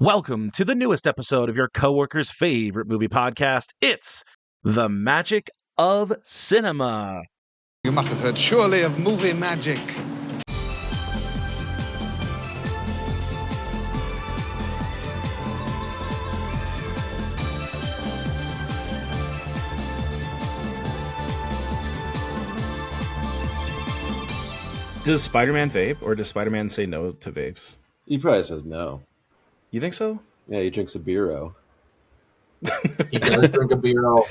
Welcome to the newest episode of your coworker's favorite movie podcast. It's The Magic of Cinema. You must have heard surely of movie magic. Does Spider-Man vape, or does Spider-Man say no to vapes? He probably says no. You think so? Yeah, he drinks a beero. He does drink a beero.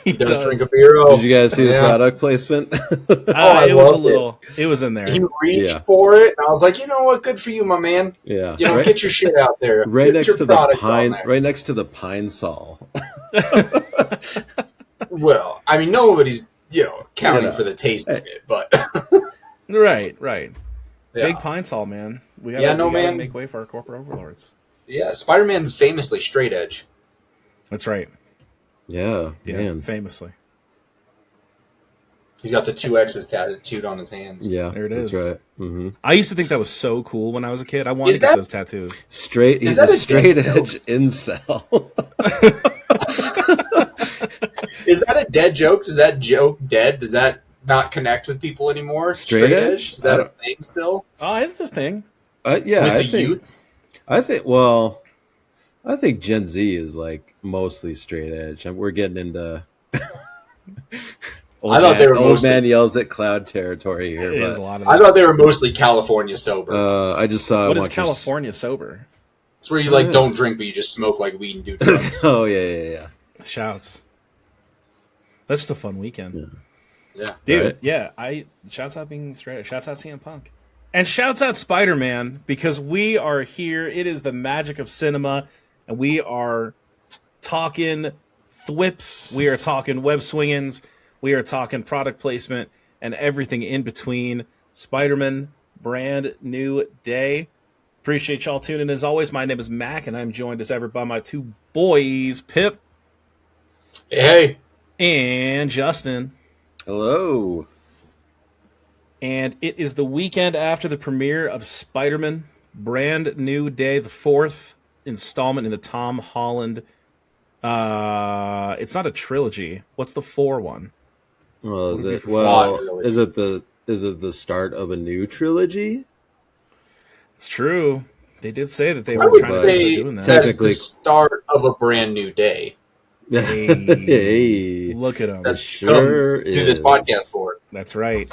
He does drink a beero. Did you guys see the product placement? I it was a loved little. It was in there. He reached for it, and I was like, you know what? Good for you, my man. Yeah, You know, get your shit out there. right Get next your to the product pine. on there. Right next to the pine sol. Well, I mean, nobody's counting for the taste of it, but Right. yeah. Big pine sol, man. We gotta make way for our corporate overlords. Yeah, Spider-Man's famously straight edge. That's right. Yeah, man. Famously. He's got the 2 X's tattooed on his hands. Yeah, There it is. That's right. Mm-hmm. I used to think that was so cool when I was a kid. I wanted Is to get that- those tattoos. Straight. He's that a a straight dead edge incel. Is that a dead joke? Is that joke dead? Does that not connect with people anymore? Straight edge? Is that a thing still? Oh, it's this thing. Yeah, With I the think. youths? I think. Well, I think Gen Z is like mostly straight edge. We're getting into. I thought they were old mostly- man yells at cloud territory here. It is a But lot of I that. thought they were mostly California sober. I just saw. What is one just- California sober? It's where you don't drink, but you just smoke like weed and do drugs. Oh yeah. Shouts. That's just a fun weekend. Yeah. Dude, Right. yeah. Shouts out being straight. Shouts out CM Punk. And shouts out Spider-Man, because we are here. It is the magic of cinema, and we are talking thwips. We are talking web swingings. We are talking product placement and everything in between. Spider-Man, brand new day. Appreciate y'all tuning in. As always, my name is Mac, and I'm joined as ever by my two boys, Pip Hey, and Justin. Hello. And it is the weekend after the premiere of Spider-Man, brand new day, the 4th installment in the Tom Holland. It's not a trilogy. What's the 4 one? Well, is Would it it? be Well, trilogy? is it the start of a new trilogy? It's true. They did say that they I were would trying to say start doing that. that is the Technically- start of a brand new day. Hey, Hey. look at them. That's sure come to this is. podcast for. That's right.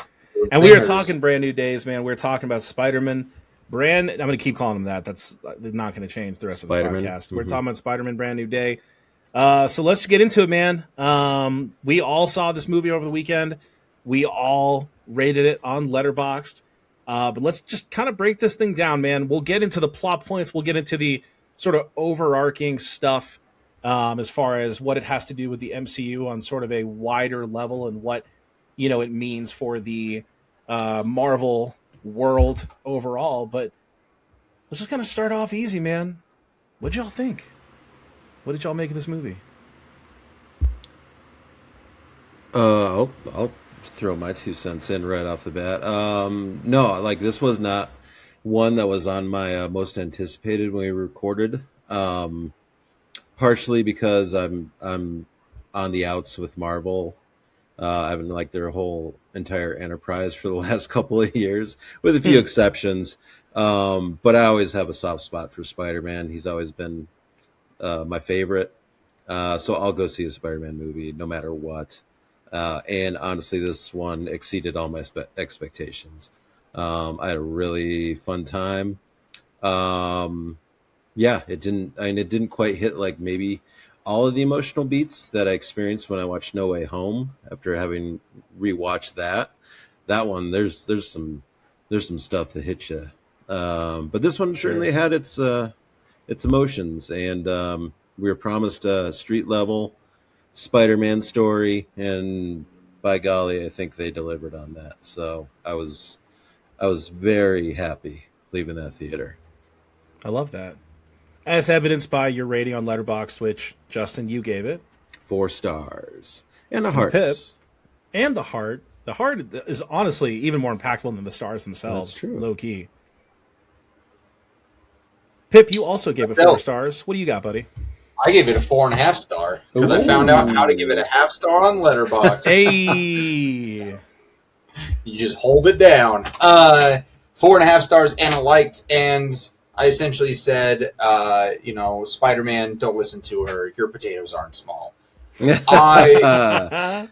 And we are Zingers. talking brand new days, man. We're talking about Spider-Man. I'm going to keep calling him that. That's not going to change the rest of Spider-Man. this podcast. We're Mhm. talking about Spider-Man, brand new day. So let's get into it, man. We all saw this movie over the weekend. We all rated it on Letterboxd. But let's just kind of break this thing down, man. We'll get into the plot points. We'll get into the sort of overarching stuff as far as what it has to do with the MCU on sort of a wider level and what it means for the Marvel world overall. But let's just kind of start off easy, man. What'd y'all think? What did y'all make of this movie? I'll throw my 2 cents in right off the bat. No, like this was not one that was on my most anticipated when we recorded. Partially because I'm on the outs with Marvel. I haven't liked their whole entire enterprise for the last couple of years, with a few exceptions. But I always have a soft spot for Spider-Man. He's always been my favorite. So I'll go see a Spider-Man movie no matter what. And honestly, this one exceeded all my expectations. I had a really fun time. Yeah, it didn't quite hit like maybe all of the emotional beats that I experienced when I watched No Way Home after having rewatched that. That one, there's some stuff that hit you. But this one certainly had its emotions, and we were promised a street level Spider-Man story, and by golly, I think they delivered on that. So I was very happy leaving that theater. I love that. As evidenced by your rating on Letterboxd, which, Justin, you gave it. 4 stars and a heart. Pip. And the heart. The heart is honestly even more impactful than the stars themselves. That's true. Low key. Pip, you also gave it 4 Myself. stars. What do you got, buddy? I gave it a 4.5 star because I found out how to give it a half star on Letterboxd. Hey. You just hold it down. 4.5 stars, and I liked, and I essentially said, Spider-Man, don't listen to her. Your potatoes aren't small. I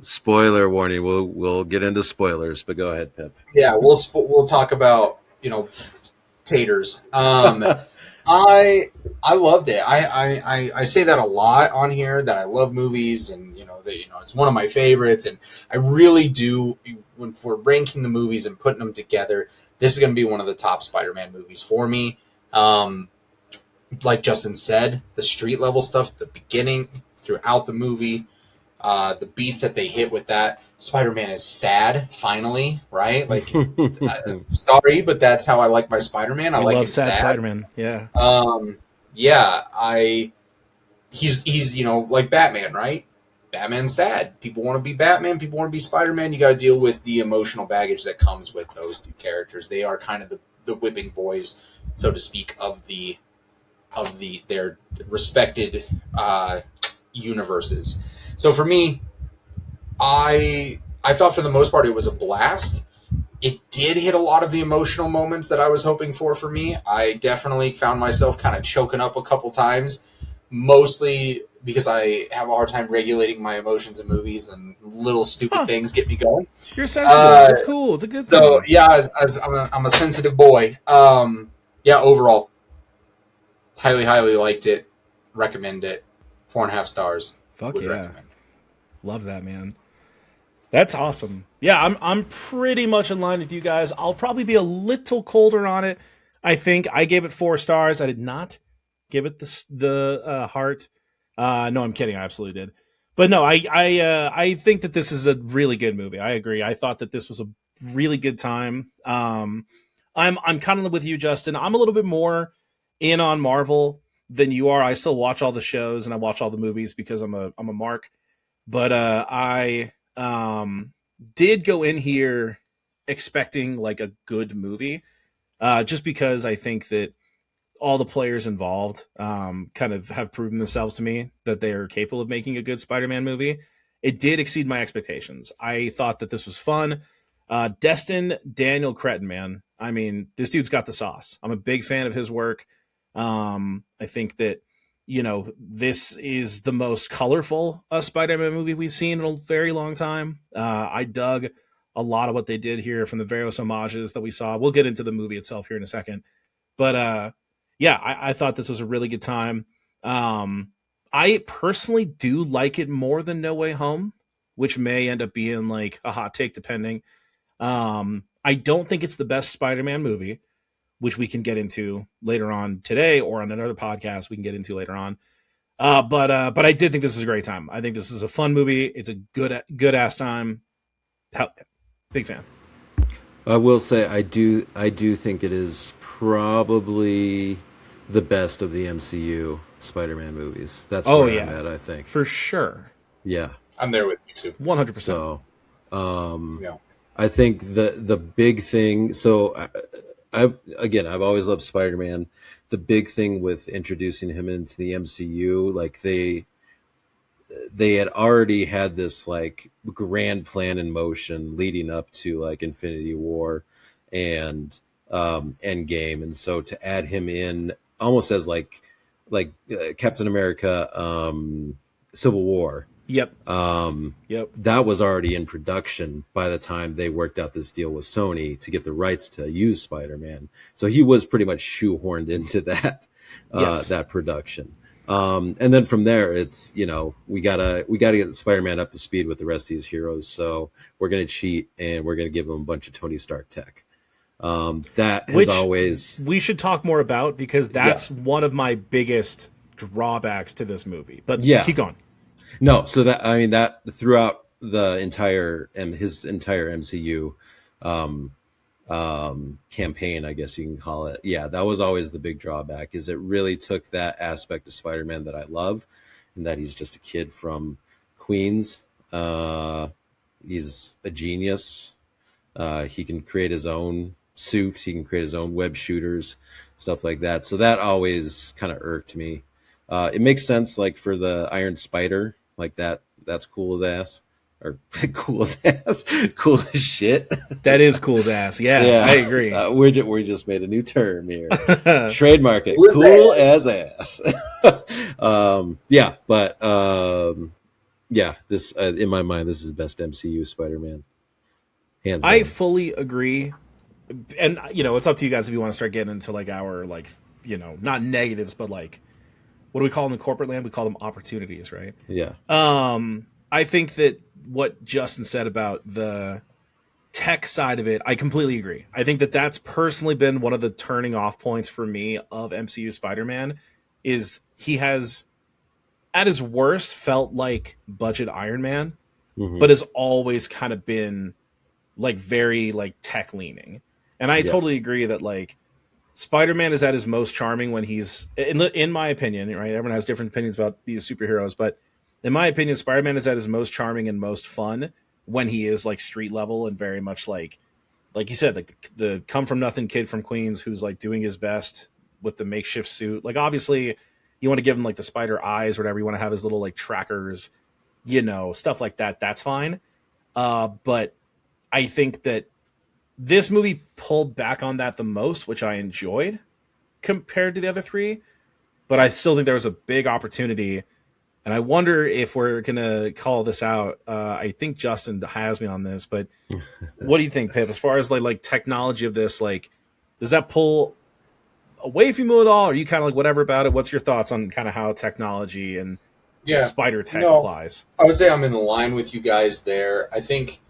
Spoiler warning. We'll get into spoilers, but go ahead, Pip. Yeah, we'll talk about taters. I loved it. I say that a lot on here, that I love movies, and it's one of my favorites, and I really do. When we're ranking the movies and putting them together, this is going to be one of the top Spider-Man movies for me. Like Justin said, the street level stuff at the beginning, throughout the movie, the beats that they hit with that. Spider-Man is sad, finally, right? Like, sorry, but that's how I like my Spider-Man. I like him sad. Spider-Man, yeah. He's like Batman, right? Batman's sad. People want to be Batman. People want to be Spider-Man. You got to deal with the emotional baggage that comes with those two characters. They are kind of the whipping boys, so to speak, of their respected universes. So for me, I thought for the most part it was a blast. It did hit a lot of the emotional moments that I was hoping for me. I definitely found myself kind of choking up a couple times, mostly because I have a hard time regulating my emotions in movies, and little stupid things get me going. You're sensitive. It's cool. It's a good thing. So yeah, I'm a sensitive boy. Overall, highly liked it. Recommend it. 4.5 stars. Fuck Would yeah. recommend. Love that, man. That's awesome. Yeah, I'm pretty much in line with you guys. I'll probably be a little colder on it. I think I gave it 4 stars. I did not give it the heart. No, I'm kidding. I absolutely did. But no, I think that this is a really good movie. I agree. I thought that this was a really good time. I'm kind of with you, Justin. I'm a little bit more in on Marvel than you are. I still watch all the shows and I watch all the movies because I'm a mark. But I did go in here expecting like a good movie, just because I think that all the players involved kind of have proven themselves to me that they are capable of making a good Spider-Man movie. It did exceed my expectations. I thought that this was fun. Destin Daniel Cretton, man. I mean, this dude's got the sauce. I'm a big fan of his work. I think that, this is the most colorful Spider-Man movie we've seen in a very long time. I dug a lot of what they did here from the various homages that we saw. We'll get into the movie itself here in a second. But I thought this was a really good time. I personally do like it more than No Way Home, which may end up being like a hot take depending. I don't think it's the best Spider-Man movie, which we can get into later on today or on another podcast we can get into later on. But I did think this is a great time. I think this is a fun movie. It's a good ass time. Big fan. I will say I do think it is probably the best of the MCU Spider-Man movies. That's where I'm at, I think. For sure. Yeah. I'm there with you too. 100%. So, I think the big thing, so I've always loved Spider-Man. The big thing with introducing him into the MCU, like they had already had this like grand plan in motion leading up to like Infinity War and Endgame, and so to add him in almost as like Captain America, Civil War. Yep. That was already in production by the time they worked out this deal with Sony to get the rights to use Spider-Man. So he was pretty much shoehorned into that that production. And then from there, it's we gotta get Spider-Man up to speed with the rest of these heroes. So we're gonna cheat and we're gonna give him a bunch of Tony Stark tech. That has always we should talk more about because that's one of my biggest drawbacks to this movie. But keep going. No, so that throughout the his entire MCU campaign, I guess you can call it. Yeah, that was always the big drawback. Is it really took that aspect of Spider-Man that I love, and that he's just a kid from Queens. He's a genius. He can create his own suit. He can create his own web shooters. stuff like that. So that always kind of irked me. It makes sense, like for the Iron Spider, like that's cool as ass, or cool as ass, cool as shit. That is cool as ass. Yeah, Yeah, I agree. we just made a new term here. Trademark it. Cool Cool as as ass. Yeah, but yeah, this in my mind, this is best MCU Spider-Man, hands I down. fully agree. And it's up to you guys if you want to start getting into like our like not negatives, but like what do we call them in corporate land? We call them opportunities, right? Yeah, I think that what Justin said about the tech side of it, I completely agree. I think that that's personally been one of the turning off points for me of MCU Spider-Man is he has at his worst felt like budget Iron Man, mm-hmm. but has always kind of been like very like tech leaning. And I totally agree that like Spider-Man is at his most charming when he's in my opinion, right? Everyone has different opinions about these superheroes, but in my opinion, Spider-Man is at his most charming and most fun when he is like street level and very much like you said, like the come from nothing kid from Queens who's like doing his best with the makeshift suit. Like obviously you want to give him like the spider eyes or whatever, you want to have his little like trackers, stuff like that. That's fine. But I think that this movie pulled back on that the most, which I enjoyed compared to the other three. But I still think there was a big opportunity. And I wonder if we're going to call this out. I think Justin has me on this, but what do you think, Pip? As far as like technology of this, like, does that pull away from you at all? Or are you kind of like whatever about it? What's your thoughts on kind of how technology and Yeah. spider tech No, applies? I would say I'm in line with you guys there. I think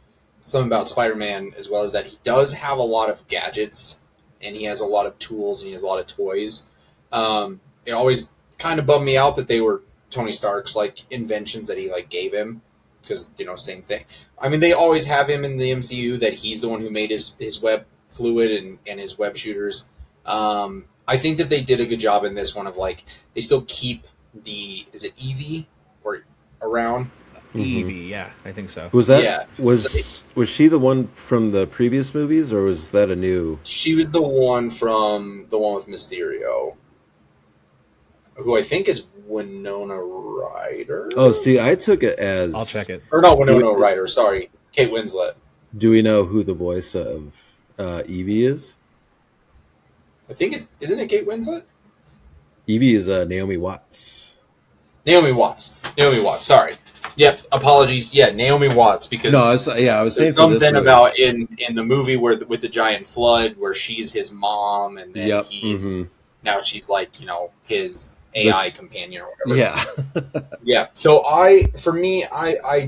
something about Spider-Man as well is that he does have a lot of gadgets and he has a lot of tools and he has a lot of toys. It always kind of bummed me out that they were Tony Stark's like inventions that he like gave him because same thing. I mean, they always have him in the MCU that he's the one who made his web fluid and his web shooters. I think that they did a good job in this one of like they still keep is it Evie or around? Evie, yeah, I think so. Was that Yeah. was she the one from the previous movies, or was that a new? She was the one with Mysterio, who I think is Winona Ryder. Oh, see, I took it as I'll check it. Or not Winona Ryder, sorry. Kate Winslet. Do we know who the voice of Evie is? I think isn't it Kate Winslet? Evie is Naomi Watts. Naomi Watts, sorry. Yep, apologies. Yeah, Naomi Watts, because No, I was saying there's for this something movie. about in the movie with the giant flood where she's his mom and then Yep. he's mhm. now she's like, his AI companion or whatever. Yeah. Yeah. So I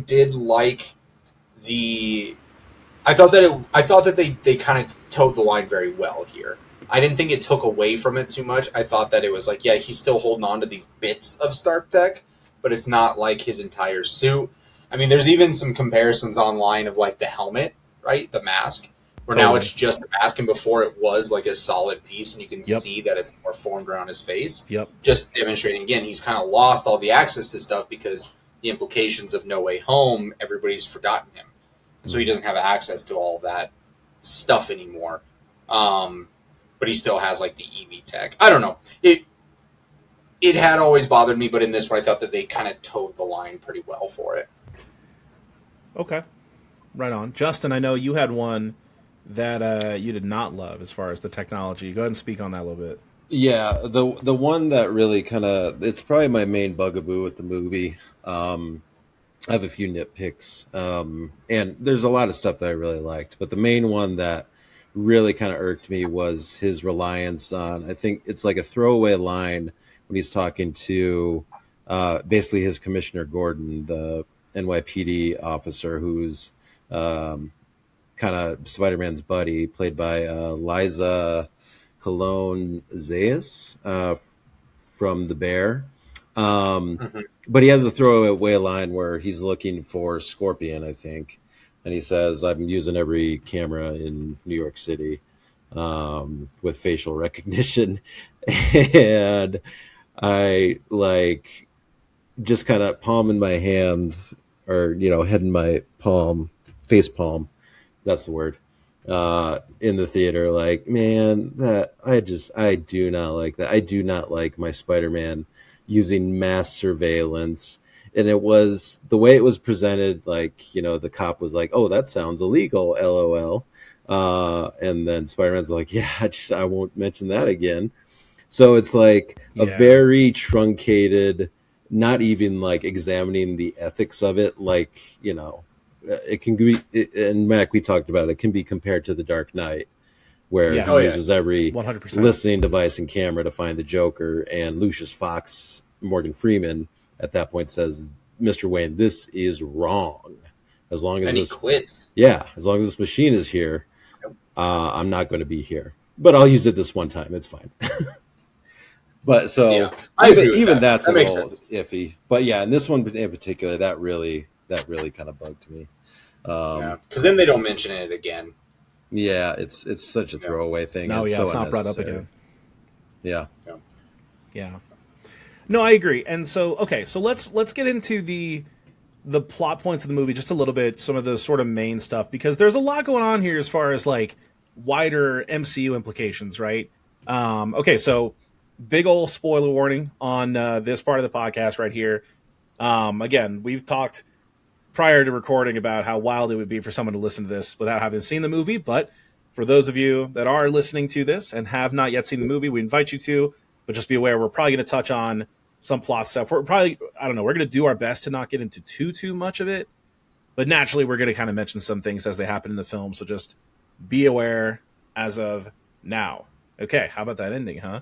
did like the. I thought that they kind of towed the line very well here. I didn't think it took away from it too much. I thought that it was like, yeah, he's still holding on to these bits of Stark tech, but it's not like his entire suit. I mean, there's even some comparisons online of like the helmet, right? The mask, where now it's just a mask, and before it was like a solid piece, and you can see that it's more formed around his face. Yep. Just demonstrating again, he's kind of lost all the access to stuff because the implications of No Way Home, everybody's forgotten him. And so he doesn't have access to all that stuff anymore. But he still has like the EV tech. I don't know. It had always bothered me, but in this one I thought that they kind of towed the line pretty well for it. Okay. Right on. Justin, I know you had one that you did not love as far as the technology. Go ahead and speak on that a little bit. Yeah, the one that really kind of, it's probably my main bugaboo with the movie. I have a few nitpicks, and there's a lot of stuff that I really liked, but the main one that really kind of irked me was his reliance on, I think it's like a throwaway line when he's talking to basically his Commissioner Gordon, the NYPD officer who's kind of Spider-Man's buddy, played by Liza Colon Zayas from The Bear. But he has a throwaway line where he's looking for Scorpion, I think. And he says, I'm using every camera in New York City with facial recognition. And I like just kind of palm in my hand or, head in my palm, face palm. That's the word. in the theater. Like, man, that I do not like that. I do not like my Spider-Man using mass surveillance. And it was the way it was presented. Like, the cop was like, "Oh, that sounds illegal, LOL." And then Spider-Man's like, "Yeah, I won't mention that again." So it's like a Yeah. very truncated, not even like examining the ethics of it. Like, it can be, and Mac, we talked about it, can be compared to the Dark Knight, where Oh he Yes. yeah, uses every 100%. listening device and camera to find the Joker. And Lucius Fox, Morgan Freeman, at that point says, "Mr. Wayne, this is wrong. As long as and he this, quits. yeah, as long as this machine is here, I'm not going to be here. But I'll use it this one time. It's fine." But Yeah, so I even agree with even that. that's a That makes little sense. iffy. But yeah, in this one in particular, that really kind of bugged me. Yeah, Um, because then they don't mention it again. yeah, it's such a Yeah, throwaway thing. No, It's yeah, so it's not brought up unnecessary. again. Yeah. yeah. Yeah. No, I agree. And so, okay, so let's get into the plot points of the movie just a little bit, some of the sort of main stuff, because there's a lot going on here as far as like wider MCU implications, right? Okay, so big old spoiler warning on this part of the podcast right here. Again, we've talked prior to recording about how wild it would be for someone to listen to this without having seen the movie, but for those of you that are listening to this and have not yet seen the movie, we invite you to, but just be aware we're probably going to touch on some plot stuff. We're probably, I don't know, we're going to do our best to not get into too much of it, but naturally we're going to kind of mention some things as they happen in the film, so just be aware as of now. Okay, how about that ending, huh?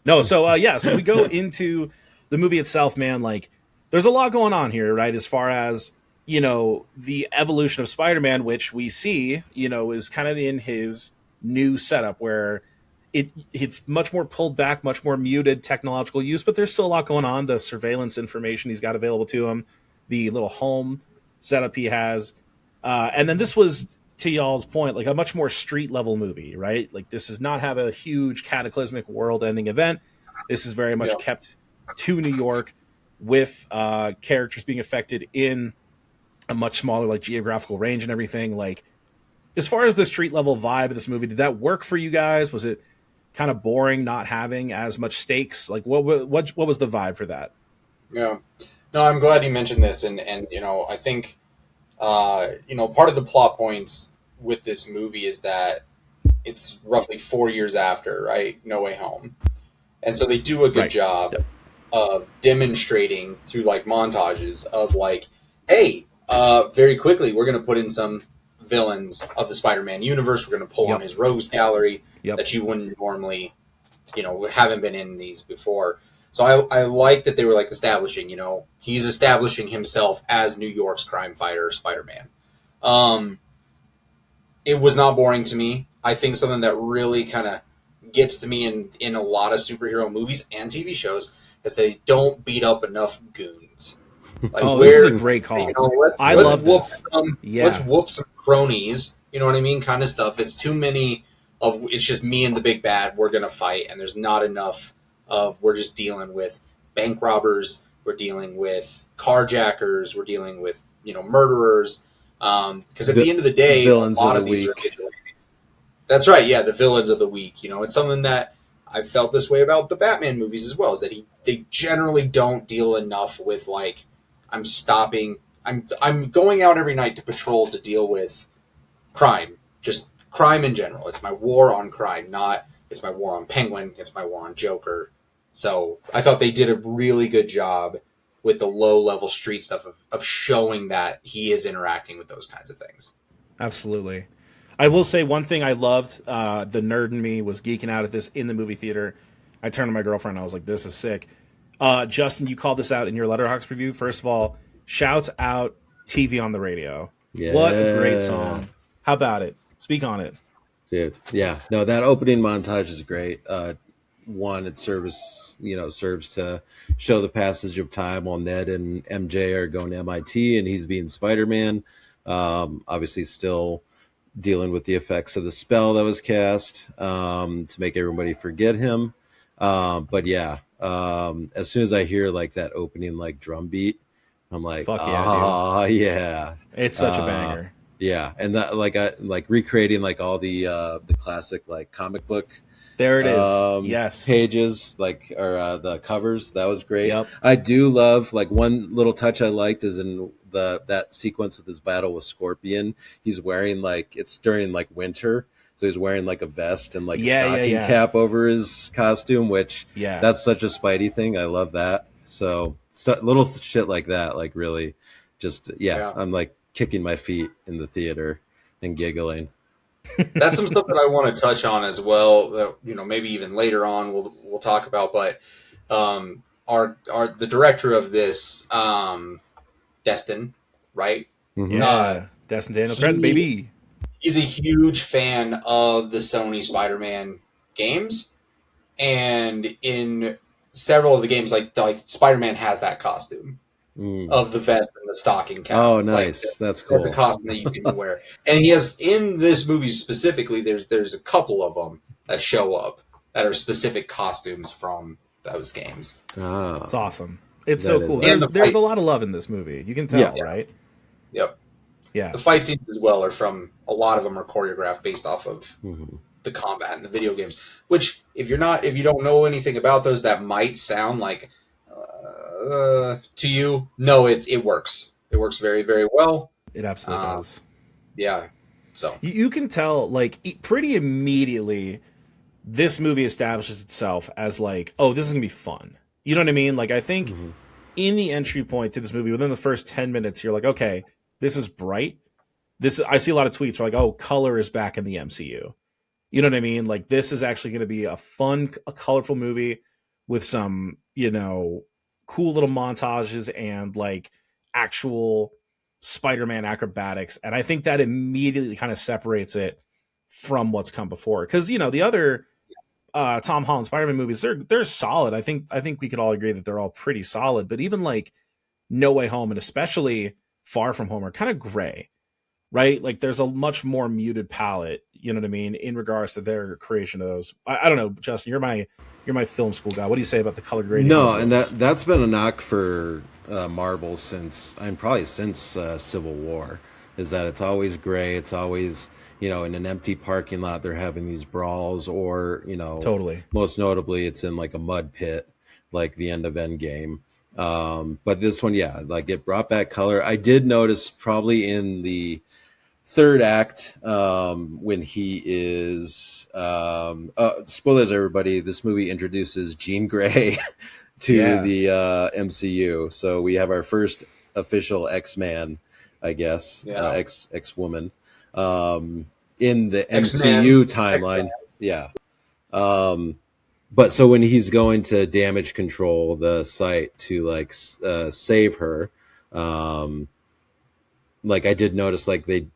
No, so yeah, so if we go into the movie itself, man, like there's a lot going on here, right? As far as the evolution of Spider-Man, which we see, is kind of in his new setup where it's much more pulled back, much more muted technological use, but there's still a lot going on. The surveillance information he's got available to him, the little home setup he has, and then this was to y'all's point, like a much more street level movie, right? Like this does not have a huge cataclysmic world ending event. This is very Yeah. much kept to New York with characters being affected in a much smaller like geographical range and everything. Like as far as the street level vibe of this movie, did that work for you guys? Was it kind of boring not having as much stakes? Like what was the vibe for that? Yeah. No, I'm glad you mentioned this, and I think part of the plot points with this movie is that it's roughly 4 years after, right? No Way Home, and so they do a good Right. job Yep. of demonstrating through like montages of like, hey, very quickly we're going to put in some villains of the Spider-Man universe. We're going to pull on Yep. his rogues gallery Yep. that you wouldn't normally, haven't been in these before. So I like that they were like establishing, he's establishing himself as New York's crime fighter, Spider-Man. Um, it was not boring to me. I think something that really kind of gets to me in a lot of superhero movies and TV shows is they don't beat up enough goons. Like Oh, this is a where great call. let's I let's love whoop this. some let's Yeah. whoop some cronies. You know what I mean? Kind of stuff. It's too many of it's just me and the big bad. We're gonna fight, and there's not enough of we're just dealing with bank robbers. We're dealing with carjackers. We're dealing with murderers. Because at the end of the day, a Villains of lot the of these are week. vigilantes. That's right. Yeah, the villains of the week. It's something that I felt this way about the Batman movies as well. Is that they generally don't deal enough with like I'm stopping. I'm going out every night to patrol to deal with crime, just crime in general. It's my war on crime, not it's my war on Penguin. It's my war on Joker. So I thought they did a really good job with the low level street stuff of showing that he is interacting with those kinds of things. Absolutely. I will say one thing I loved. The nerd in me was geeking out at this in the movie theater. I turned to my girlfriend. I was like, "This is sick." Justin, you called this out in your Letterboxd review. First of all, shouts out "TV on the Radio." What a great Yeah. song! How about it? Speak on it. Dude, yeah, no, that opening montage is great. One, it serves to show the passage of time while Ned and MJ are going to MIT, and he's being Spider-Man. Obviously, still dealing with the effects of the spell that was cast to make everybody forget him. But yeah, as soon as I hear like that opening like drum beat, I'm like, Fuck yeah, dude! ah, yeah. It's such a Uh, banger. Yeah, and that like I like recreating like all the classic like comic book There it is. Yes. pages like or the covers. That was great. Yep. I do love like one little touch I liked is in the that sequence with his battle with Scorpion. He's wearing like it's during like winter, so he's wearing like a vest and like a Yeah, yeah, stocking yeah. cap over his costume, which Yeah. that's such a Spidey thing. I love that. So little shit like that, like really, just yeah. Yeah. I'm like kicking my feet in the theater and giggling. That's some stuff that I want to touch on as well. That maybe even later on we'll talk about. But our the director of this, Destin, right? Mm-hmm. Uh, Yeah. Destin Daniel Cretton, he baby. he's a huge fan of the Sony Spider-Man games, and in several of the games, like Spider-Man has that costume Mm. of the vest and the stocking cap. Oh, Like nice. That's that's a cool. costume that you can wear. And he has in this movie specifically. There's a couple of them that show up that are specific costumes from those games. Ah, It's awesome. It's so that cool. is And the There's fight. a lot of love in this movie. You can tell, Yeah. right? Yep. Yeah. The fight scenes as well are from a lot of them are choreographed based off of Mhm. the combat in the video games. Which if you don't know anything about those, that might sound like to you. No, it works. It works very very well. It absolutely Um, does. yeah. So You can tell, like, pretty immediately, this movie establishes itself as, like, oh, this is going to be fun. You know what I mean? Like, I think Mhm. in the entry point to this movie, within the first 10 minutes, you're like, okay, this is bright. I see a lot of tweets where like, oh, color is back in the MCU. You know what I mean? Like, this is actually going to be a fun, a colorful movie with some, cool little montages and like actual Spider-Man acrobatics. And I think that immediately kind of separates it from what's come before. Because, the other Tom Holland Spider-Man movies, they're solid. I think we could all agree that they're all pretty solid. But even like No Way Home and especially Far From Home are kind of gray, right? Like there's a much more muted palette, you know what I mean, in regards to their creation of those. I don't know, Justin, you're my film school guy. What do you say about the color grading No, of and those? that's been a knock for Marvel since Civil War, is that it's always gray. It's always in an empty parking lot they're having these brawls, or Totally. most notably it's in like a mud pit, like the end of Endgame. But this one, yeah, like it brought back color. I did notice probably in the third act when he is spoilers everybody, this movie introduces Jean Grey to Yeah. the MCU, so we have our first official X-Man, I guess, Yeah. X-woman in the X-Men. MCU timeline. Yeah. But so when he's going to damage control the site to like save her, like I did notice like they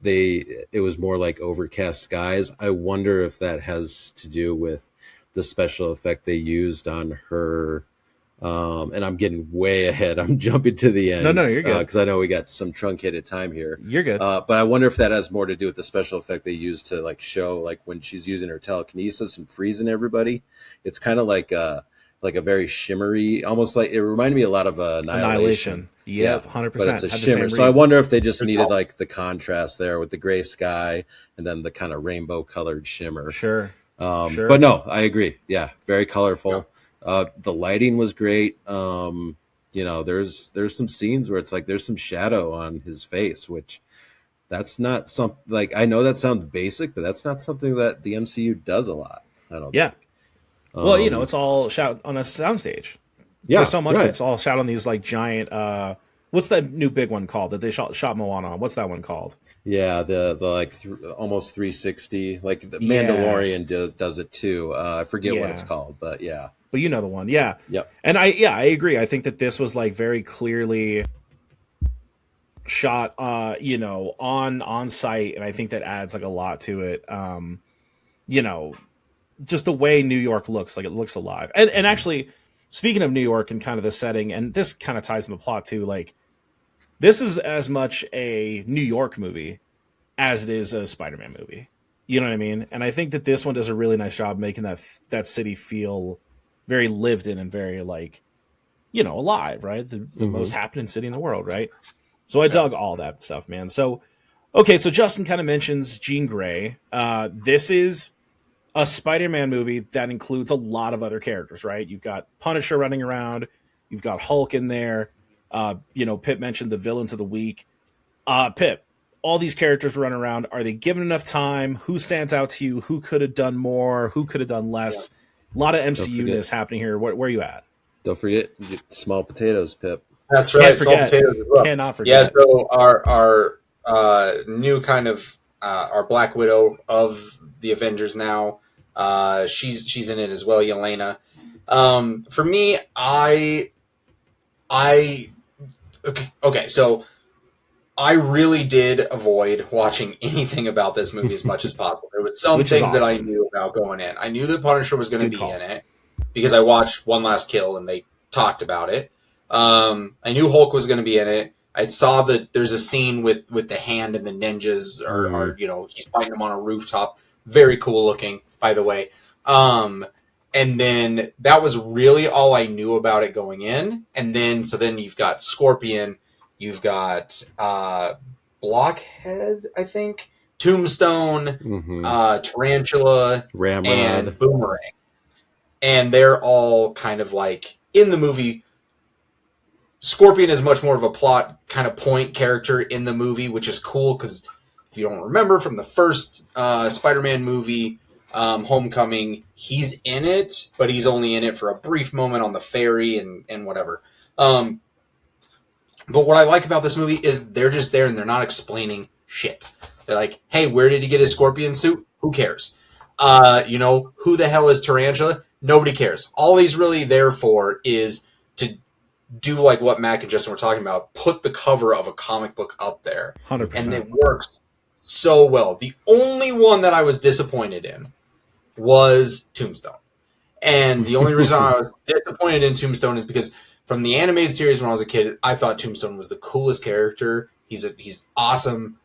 it was more like overcast skies. I wonder if that has to do with the special effect they used on her. And I'm getting way ahead. I'm jumping to the end. No, you're good. Because I know we got some truncated time here. You're good. But I wonder if that has more to do with the special effect they used to like show like when she's using her telekinesis and freezing everybody. It's kind of like a very shimmery, almost like it reminded me a lot of Annihilation. Yep, 100%. But it's a Had the shimmer. same So I read. wonder if they just Good needed call. like the contrast there with the gray sky and then the kind of rainbow colored shimmer. Sure. Sure. But no, I agree. Yeah, very colorful. The lighting was great. There's some scenes where it's like there's some shadow on his face, which that's not something like I know that sounds basic, but that's not something that the MCU does a lot. I don't. Yeah. Think. Well, it's all shot on a soundstage. Yeah, For so much of right. it's all shot on these like giant what's that new big one called that they shot Moana on? What's that one called? Yeah, the like almost 360, like the Yeah. Mandalorian does it too. I forget what Yeah. it's called, but yeah. But you know the one. Yeah. Yep. And I agree. I think that this was like very clearly shot on site, and I think that adds like a lot to it. Just the way New York looks, like it looks alive. And actually, speaking of New York and kind of the setting, and this kind of ties in the plot too, like this is as much a New York movie as it is a Spider-Man movie. You know what I mean? And I think that this one does a really nice job making that city feel very lived in and very like, alive, right? The most happening city in the world, right? So I dug all that stuff, man. So Okay, so Justin kind of mentions Jean Grey. This is a Spider-Man movie that includes a lot of other characters, right? You've got Punisher running around, you've got Hulk in there. Pip mentioned the villains of the week. Pip, all these characters running around. Are they given enough time? Who stands out to you? Who could have done more? Who could have done Yeah. less? A lot of MCU-ness happening here. Where are you at? Don't forget small potatoes, Pip. That's Can't right. Small forget. potatoes as well. Cannot Yeah. forget. So our new kind of our Black Widow of the Avengers now. She's in it as well, Yelena. For me, okay. So I really did avoid watching anything about this movie as much as possible. There was some Which is things that I awesome. knew about going in. I knew that Punisher was going to Good be call. in it because I watched One Last Kill and they talked about it. I knew Hulk was going to be in it. I saw that there's a scene with the hand and the ninjas are he's fighting them on a rooftop. Very cool looking, by the way. And then that was really all I knew about it going in. And then you've got Scorpion, you've got Blockhead, I think, Tombstone, Tarantula, Ramrod, and Boomerang. And they're all kind of like in the movie. Scorpion is much more of a plot kind of point character in the movie, which is cool because if you don't remember from the first Spider-Man movie, Homecoming, he's in it, but he's only in it for a brief moment on the ferry and whatever. But what I like about this movie is they're just there and they're not explaining shit. They're like, hey, where did he get his scorpion suit? Who cares? Who the hell is Tarantula? Nobody cares. All he's really there for is to do like what Mac and Justin were talking about, put the cover of a comic book up there. 100%. And it works so well. The only one that I was disappointed in was Tombstone. And the only reason I was disappointed in Tombstone is because from the animated series when I was a kid, I thought Tombstone was the coolest character. He's awesome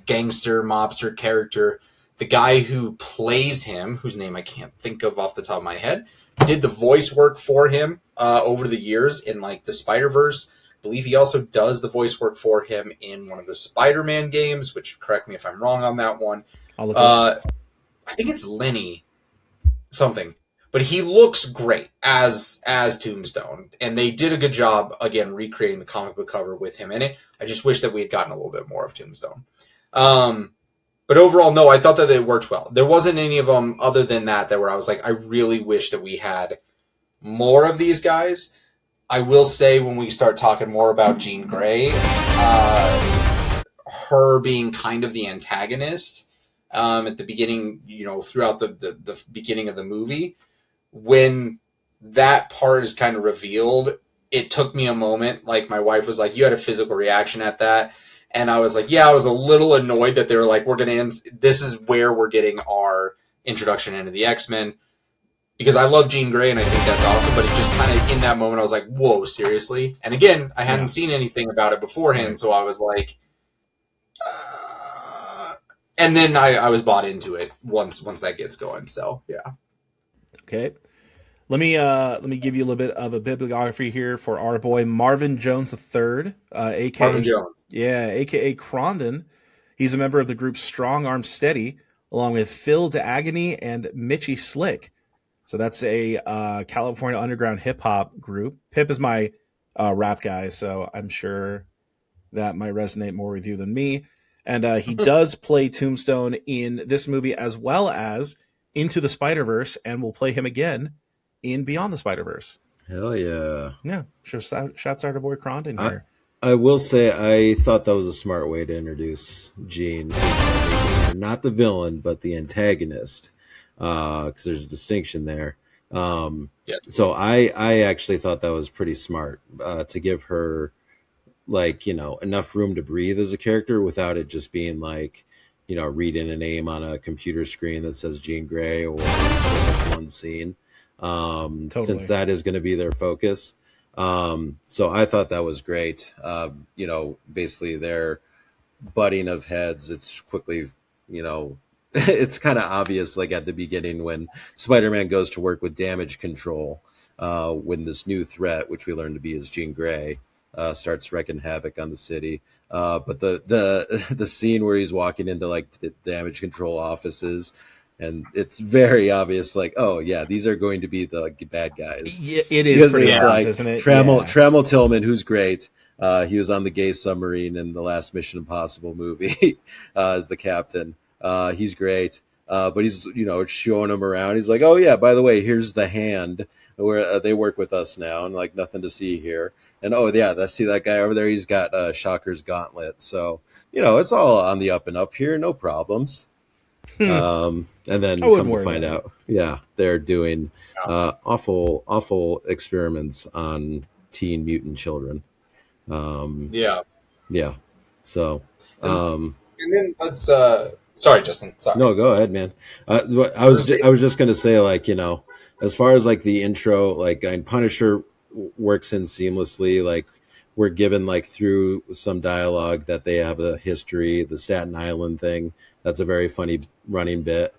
gangster, mobster character. The guy who plays him, whose name I can't think of off the top of my head, did the voice work for him over the years in like the Spider-Verse. I believe he also does the voice work for him in one of the Spider-Man games, which correct me if I'm wrong on that one. I'll look up. I think it's Lenny something. But he looks great as Tombstone, and they did a good job again recreating the comic book cover with him in it. I just wish that we had gotten a little bit more of Tombstone. But overall, no, I thought that it worked well. There wasn't any of them other than that where I was like, I really wish that we had more of these guys. I will say when we start talking more about Jean Grey, her being kind of the antagonist at the beginning, throughout the beginning of the movie, when that part is kind of revealed, it took me a moment. Like my wife was like, you had a physical reaction at that. And I was like, yeah, I was a little annoyed that they were like, we're going to end. This is where we're getting our introduction into the X-Men, because I love Jean Grey and I think that's awesome. But it just kind of in that moment, I was like, whoa, seriously? And again, I hadn't seen anything about it beforehand. Right. So I was like, and then I was bought into it once that gets going. So yeah. Okay. Let me give you a little bit of a bibliography here for our boy Marvin Jones III, aka Marvin Jones. Yeah, aka Crondon. He's a member of the group Strong Arm Steady, along with Phil DeAgony and Mitchie Slick. So that's a California underground hip hop group. Pip is my rap guy, so I'm sure that might resonate more with you than me. And he does play Tombstone in this movie as well as Into the Spider-Verse, and we'll play him again in Beyond the Spider-Verse. Hell yeah. Yeah, sure. Shots out to boy Crondon here. I will say I thought that was a smart way to introduce Jean. Not the villain, but the antagonist, because there's a distinction there. Yes. So I actually thought that was pretty smart to give her enough room to breathe as a character without it just being like, reading a name on a computer screen that says Jean Grey or one scene. Totally. Since that is going to be their focus. So I thought that was great. Basically their butting of heads, it's quickly, it's kind of obvious, like at the beginning when Spider-Man goes to work with damage control, when this new threat, which we learned to be is Jean Grey, starts wreaking havoc on the city. But the scene where he's walking into like the damage control offices, and it's very obvious, like, oh yeah, these are going to be the like, bad guys. Yeah, it is Because pretty it's obvious, like isn't it? Trammell Tillman, who's great. He was on the gay submarine in the last Mission Impossible movie as the captain. He's great. But he's, showing him around. He's like, oh yeah, by the way, here's the hand where they work with us now, and like nothing to see here. And oh yeah, let's see that guy over there. He's got Shocker's gauntlet. So it's all on the up and up here. No problems. And then I wouldn't come to worry find about out, yeah, they're doing awful experiments on teen mutant children. Yeah. Yeah. So, And then let's. Sorry, Justin. Sorry. no, go ahead, man. I was just gonna say, like, as far as like the intro, like, and Punisher works in seamlessly. Like, we're given like through some dialogue that they have a history. The Staten Island thing, that's a very funny running bit.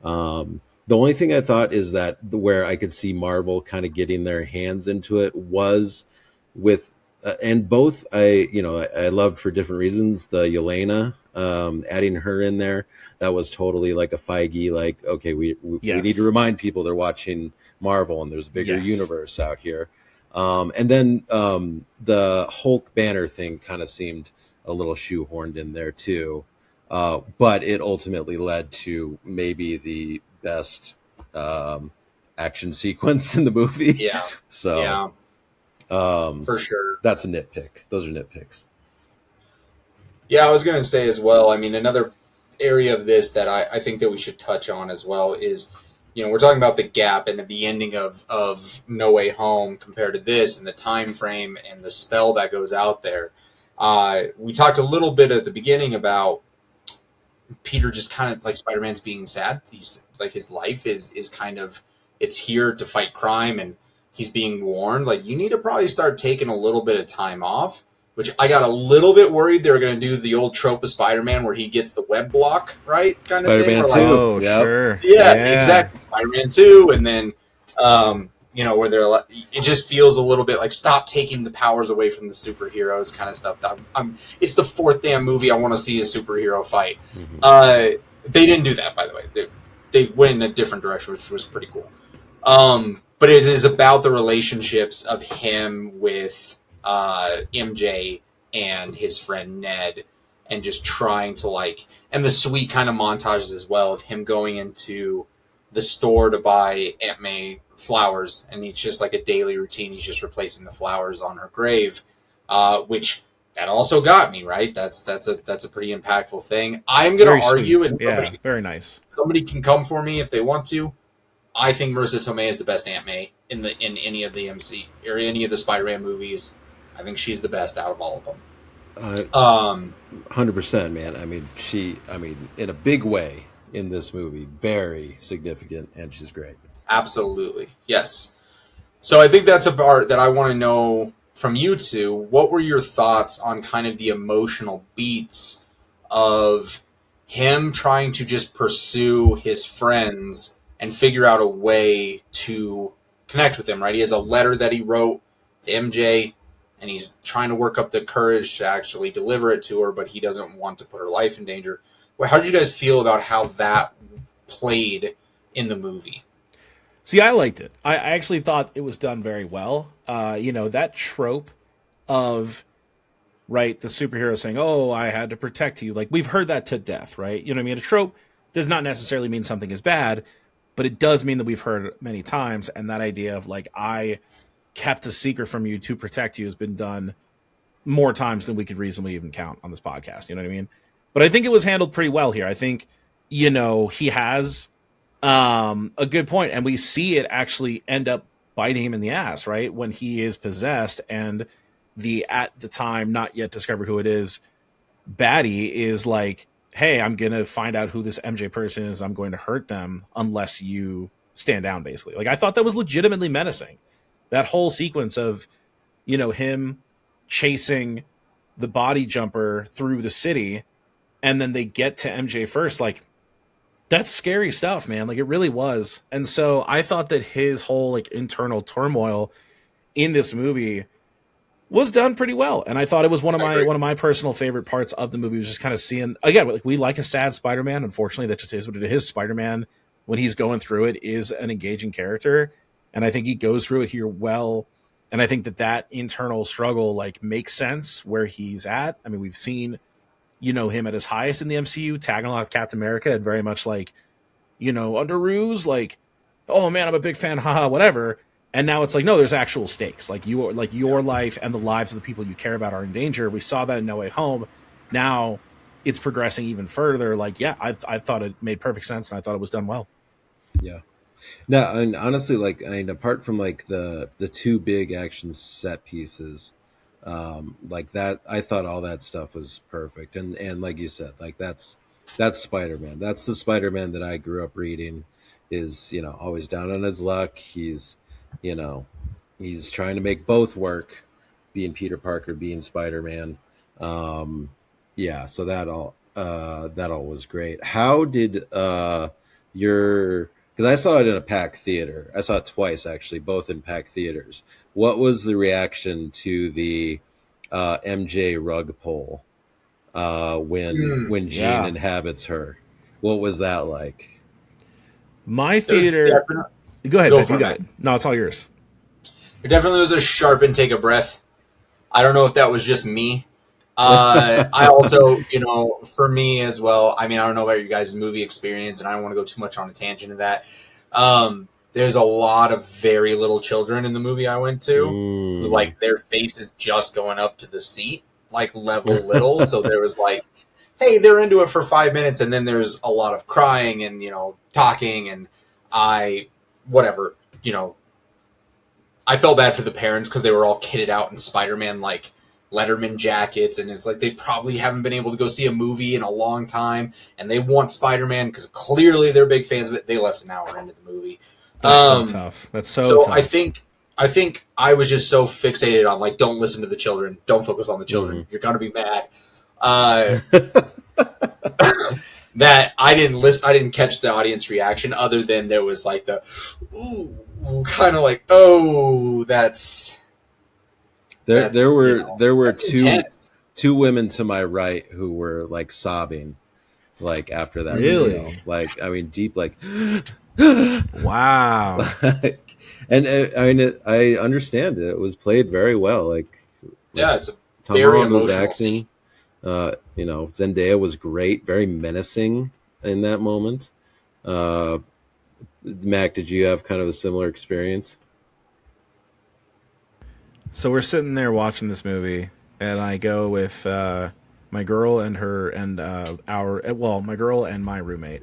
The only thing I thought is that where I could see Marvel kind of getting their hands into it was with, and both I loved for different reasons. The Yelena, adding her in there, that was totally like a Feige, like, okay, we need to remind people they're watching Marvel and there's a bigger universe out here. And then the Hulk banner thing kind of seemed a little shoehorned in there too. But it ultimately led to maybe the best action sequence in the movie. Yeah. So, yeah. For sure. That's a nitpick. Those are nitpicks. Yeah, I was going to say as well. I mean, another area of this that I think that we should touch on as well is, we're talking about the gap and the ending of No Way Home compared to this and the time frame and the spell that goes out there. We talked a little bit at the beginning about Peter just kind of like Spider-Man's being sad. He's like, his life is kind of, it's here to fight crime, and he's being warned, like, you need to probably start taking a little bit of time off, which I got a little bit worried they were going to do the old trope of Spider-Man where he gets the web block, right? Kind of thing. Spider-Man 2. Like, Oh, Yep. sure. yeah, exactly. Spider-Man 2. And then, where they're like, it just feels a little bit like, stop taking the powers away from the superheroes kind of stuff. It's the fourth damn movie I want to see a superhero fight. Mm-hmm. They didn't do that, by the way. They went in a different direction, which was pretty cool. But it is about the relationships of him with MJ and his friend Ned, and just trying to and the sweet kind of montages as well of him going into the store to buy Aunt May flowers, and it's just like a daily routine. He's just replacing the flowers on her grave, which that also got me, right. That's a pretty impactful thing. I'm going to argue, sweet. and Very nice. somebody can come for me if they want to. I think Marissa Tomei is the best Aunt May in any of the MC or any of the Spider-Man movies. I think she's the best out of all of them. 100%, man. I mean, in a big way in this movie, very significant, and she's great. Absolutely. Yes. So I think that's a part that I want to know from you two. What were your thoughts on kind of the emotional beats of him trying to just pursue his friends and figure out a way to connect with them, right? He has a letter that he wrote to MJ, and he's trying to work up the courage to actually deliver it to her, but he doesn't want to put her life in danger. Well, how did you guys feel about how that played in the movie? See, I liked it. I actually thought it was done very well. That trope of, right, the superhero saying, oh, I had to protect you. Like, we've heard that to death, right? You know what I mean? A trope does not necessarily mean something is bad, but it does mean that we've heard it many times. And that idea of, like, I kept a secret from you to protect you has been done more times than we could reasonably even count on this podcast. You know what I mean? But I think it was handled pretty well here. I think, he has a good point, and we see it actually end up biting him in the ass, right? When he is possessed, and the at the time not yet discovered who it is baddie is like, hey, I'm gonna find out who this MJ person is. I'm going to hurt them unless you stand down, basically. Like, I thought that was legitimately menacing. That whole sequence of, him chasing the body jumper through the city, and then they get to MJ first, like, that's scary stuff, man. Like, it really was. And so I thought that his whole, like, internal turmoil in this movie was done pretty well, and I thought it was one of my personal favorite parts of the movie was just kind of seeing again, like we like a sad Spider-Man. Unfortunately, that just is what it is. Spider-Man, when he's going through it, is an engaging character, and I think he goes through it here well. And I think that internal struggle like makes sense where he's at. I mean, we've seen him at his highest in the MCU, tagging along with Captain America, and very much like under ruse, like, oh man, I'm a big fan, haha, whatever. And now it's like, no, there's actual stakes. Like your life and the lives of the people you care about are in danger. We saw that in No Way Home. Now it's progressing even further. Like, yeah, I thought it made perfect sense, and I thought it was done well. Yeah. No, and honestly, like, I mean, apart from like the two big action set pieces, like that, I thought all that stuff was perfect. And like you said, like that's Spider-Man. That's the Spider-Man that I grew up reading. Is always down on his luck. You know, he's trying to make both work, being Peter Parker, being Spider-Man. Yeah, so that all was great. How did your because I saw it in a packed theater. I saw it twice actually, both in packed theaters. What was the reaction to the MJ rug pull when Jean inhabits her? What was that like? My theater. Go ahead, Beth, you got it. No, it's all yours. It definitely was a sharp intake of breath. I don't know if that was just me. I also, for me as well, I mean, I don't know about your guys' movie experience, and I don't want to go too much on a tangent of that. There's a lot of very little children in the movie I went to, who, like, their face is just going up to the seat, like, level little. So there was like, hey, they're into it for 5 minutes, and then there's a lot of crying and, talking, and whatever, I felt bad for the parents because they were all kitted out in Spider-Man, like, Letterman jackets, and it's like they probably haven't been able to go see a movie in a long time, and they want Spider-Man because clearly they're big fans of it. They left an hour into the movie. That's so tough. That's so tough. I think I was just so fixated on, like, don't listen to the children, don't focus on the children. Mm-hmm. You're gonna be mad. That I didn't catch the audience reaction other than there was like the ooh, kind of like, oh, that's there were intense. two women to my right who were like sobbing, like after that really, like, I mean, deep, like wow. And I understand it. It was played very well. Like, yeah, it's a Tom very Holland was emotional acting. scene. Zendaya was great, very menacing in that moment. Mac, did you have kind of a similar experience? So we're sitting there watching this movie, and I go with my girl and my girl and my roommate,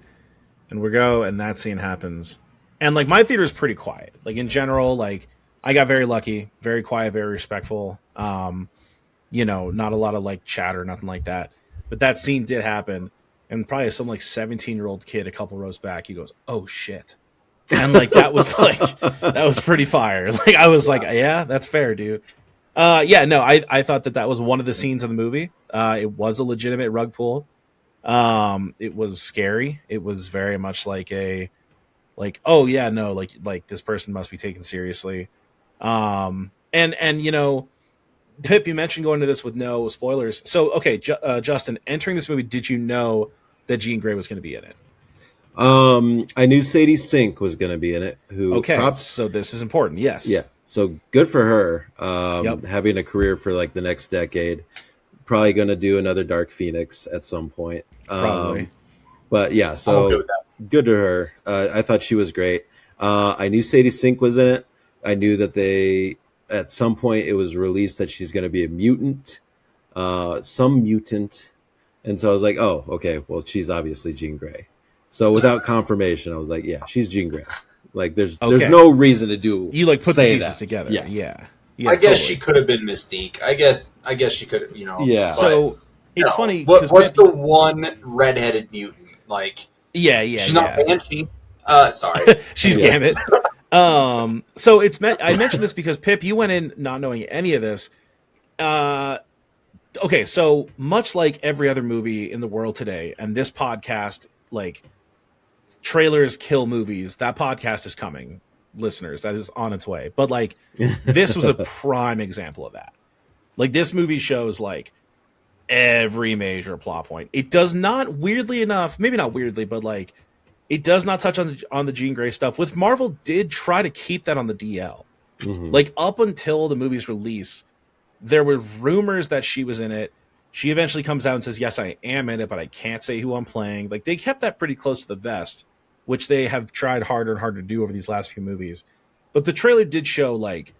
and we go, and that scene happens, and like my theater is pretty quiet. Like in general, like I got very lucky, very quiet, very respectful. Not a lot of like chatter, nothing like that. But that scene did happen, and probably some like 17-year-old kid a couple rows back, he goes, "Oh shit." And like that was pretty fire. Like I was like, yeah, that's fair, dude. I thought that was one of the scenes of the movie. It was a legitimate rug pull. It was scary. It was very much like oh yeah, no, like this person must be taken seriously. Pip, you mentioned going to this with no spoilers. So, okay, Justin, entering this movie, did you know that Jean Grey was going to be in it? I knew Sadie Sink was going to be in it. So this is important. Yes. Yeah. So good for her. Having a career for like the next decade. Probably going to do another Dark Phoenix at some point. Probably. But yeah, so good to her. I thought she was great. I knew Sadie Sink was in it. I knew that at some point it was released that she's going to be a mutant, some mutant. And so I was like, oh, okay, well, she's obviously Jean Grey. So without confirmation, I was like, yeah, she's Jean Grey. Like there's no reason to do. You like put the pieces together. Yeah. I guess she could have been Mystique. I guess she could have, Yeah. So it's funny. What's the one redheaded mutant? Like, yeah. She's not Banshee. Sorry. She's Gambit. So I mentioned this because Pip, you went in not knowing any of this. Okay, so much like every other movie in the world today, and this podcast, like trailers kill movies, that podcast is coming, listeners. That is on its way. But like this was a prime example of that. Like this movie shows like every major plot point. It does not, weirdly enough, maybe not weirdly, but like it does not touch on the Jean Grey stuff. Which Marvel did try to keep that on the DL. Mm-hmm. Like up until the movie's release, there were rumors that she was in it. She eventually comes out and says, "Yes, I am in it, but I can't say who I'm playing." Like they kept that pretty close to the vest, which they have tried harder and harder to do over these last few movies. But the trailer did show like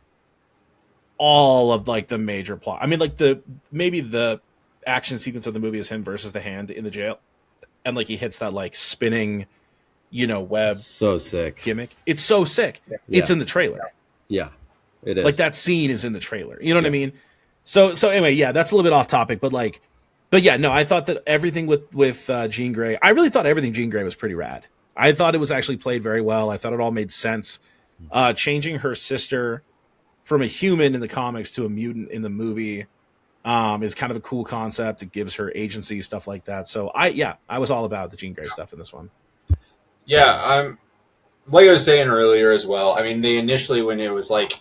all of like the major plot. I mean, like maybe the action sequence of the movie is him versus the Hand in the jail, and like he hits that like spinning, web So sick. gimmick. It's so sick. Yeah. It's in the trailer. Yeah, it is. Like that scene is in the trailer. You know what I mean? So anyway, yeah, that's a little bit off topic, but yeah, no, I thought that everything with Jean Grey, I really thought everything Jean Grey was pretty rad. I thought it was actually played very well. I thought it all made sense. Changing her sister from a human in the comics to a mutant in the movie is kind of a cool concept. It gives her agency, stuff like that. So I was all about the Jean Grey stuff in this one. Yeah, I'm like I was saying earlier as well. I mean, they initially, when it was like,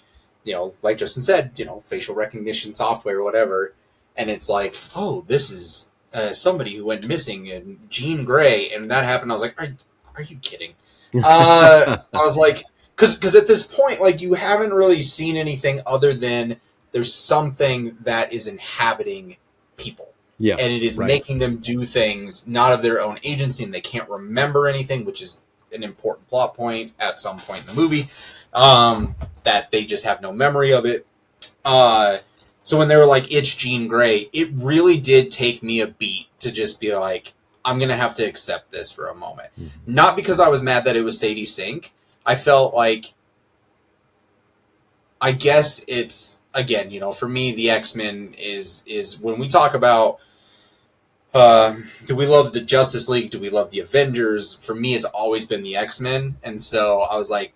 like Justin said, facial recognition software or whatever, and it's like, oh, this is somebody who went missing and Jean Grey, and that happened. I was like, are you kidding? I was like, because at this point, like, you haven't really seen anything other than there's something that is inhabiting people. Yeah, and it is right. making them do things not of their own agency, and they can't remember anything, which is an important plot point at some point in the movie, that they just have no memory of it. So when they were like, it's Jean Grey, it really did take me a beat to just be like, I'm going to have to accept this for a moment. Mm-hmm. Not because I was mad that it was Sadie Sink. I felt like, I guess it's, again, for me, the X-Men is when we talk about, do we love the Justice League? Do we love the Avengers? For me, it's always been the X-Men. And so I was like,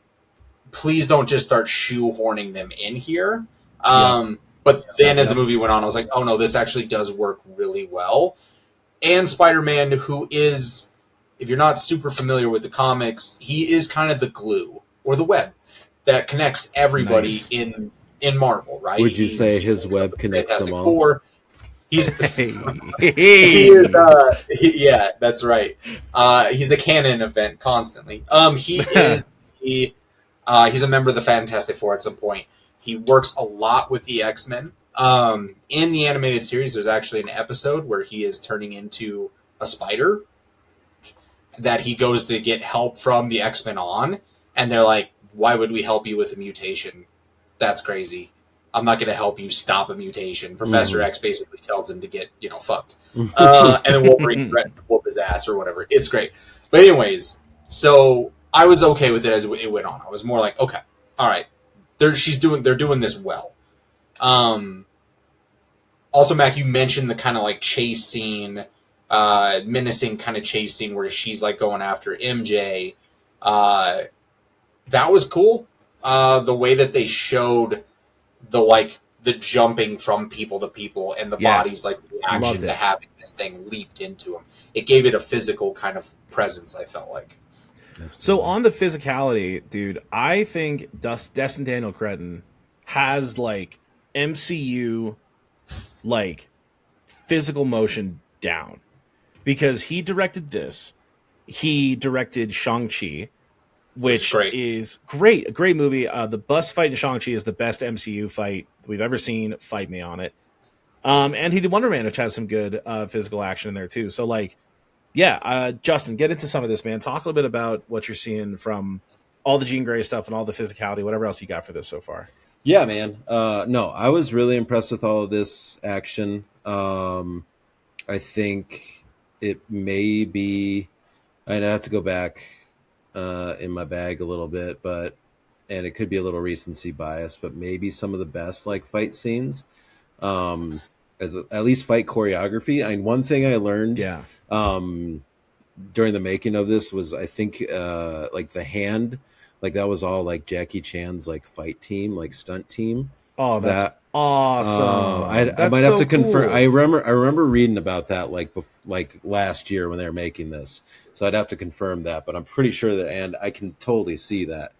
please don't just start shoehorning them in here. But then as the movie went on, I was like, oh no, this actually does work really well. And Spider-Man, who is, if you're not super familiar with the comics, he is kind of the glue or the web that connects everybody in Marvel, right? Would you say his web connects them all? Four. He is, yeah, that's right. He's a canon event constantly. He's a member of the Fantastic Four at some point. He works a lot with the X-Men. In the animated series, there's actually an episode where he is turning into a spider that he goes to get help from the X-Men on, and they're like, why would we help you with a mutation? That's crazy. I'm not going to help you stop a mutation. Professor X basically tells him to get, fucked. And then Wolverine threatens to whoop his ass or whatever. It's great. But anyways, so I was okay with it as it went on. I was more like, okay, all right. They're doing this well. Also, Mac, you mentioned the kind of like chase scene, menacing kind of chase scene where she's like going after MJ. That was cool. The way that they showed the jumping from people to people and the body's like reaction to having this thing leaped into them. It gave it a physical kind of presence, I felt like. Absolutely. So on the physicality, dude, I think Destin Daniel Cretton has like MCU like physical motion down, because he directed this. He directed Shang-Chi, which is great. A great movie. The bus fight in Shang-Chi is the best MCU fight we've ever seen. Fight me on it. And he did Wonder Man, which has some good physical action in there too. So like, yeah, Justin, get into some of this, man. Talk a little bit about what you're seeing from all the Jean Grey stuff and all the physicality, whatever else you got for this so far. Yeah, man. No, I was really impressed with all of this action. I think it may be, I'd have to go back in my bag a little bit, and it could be a little recency bias, but maybe some of the best like fight scenes, at least fight choreography. And one thing I learned, during the making of this was, I think, like the Hand, like that was all like Jackie Chan's like fight team, like stunt team. Oh, that's awesome! I might have to confirm. Cool. I remember reading about that like last year when they were making this, so I'd have to confirm that. But I'm pretty sure that, and I can totally see that.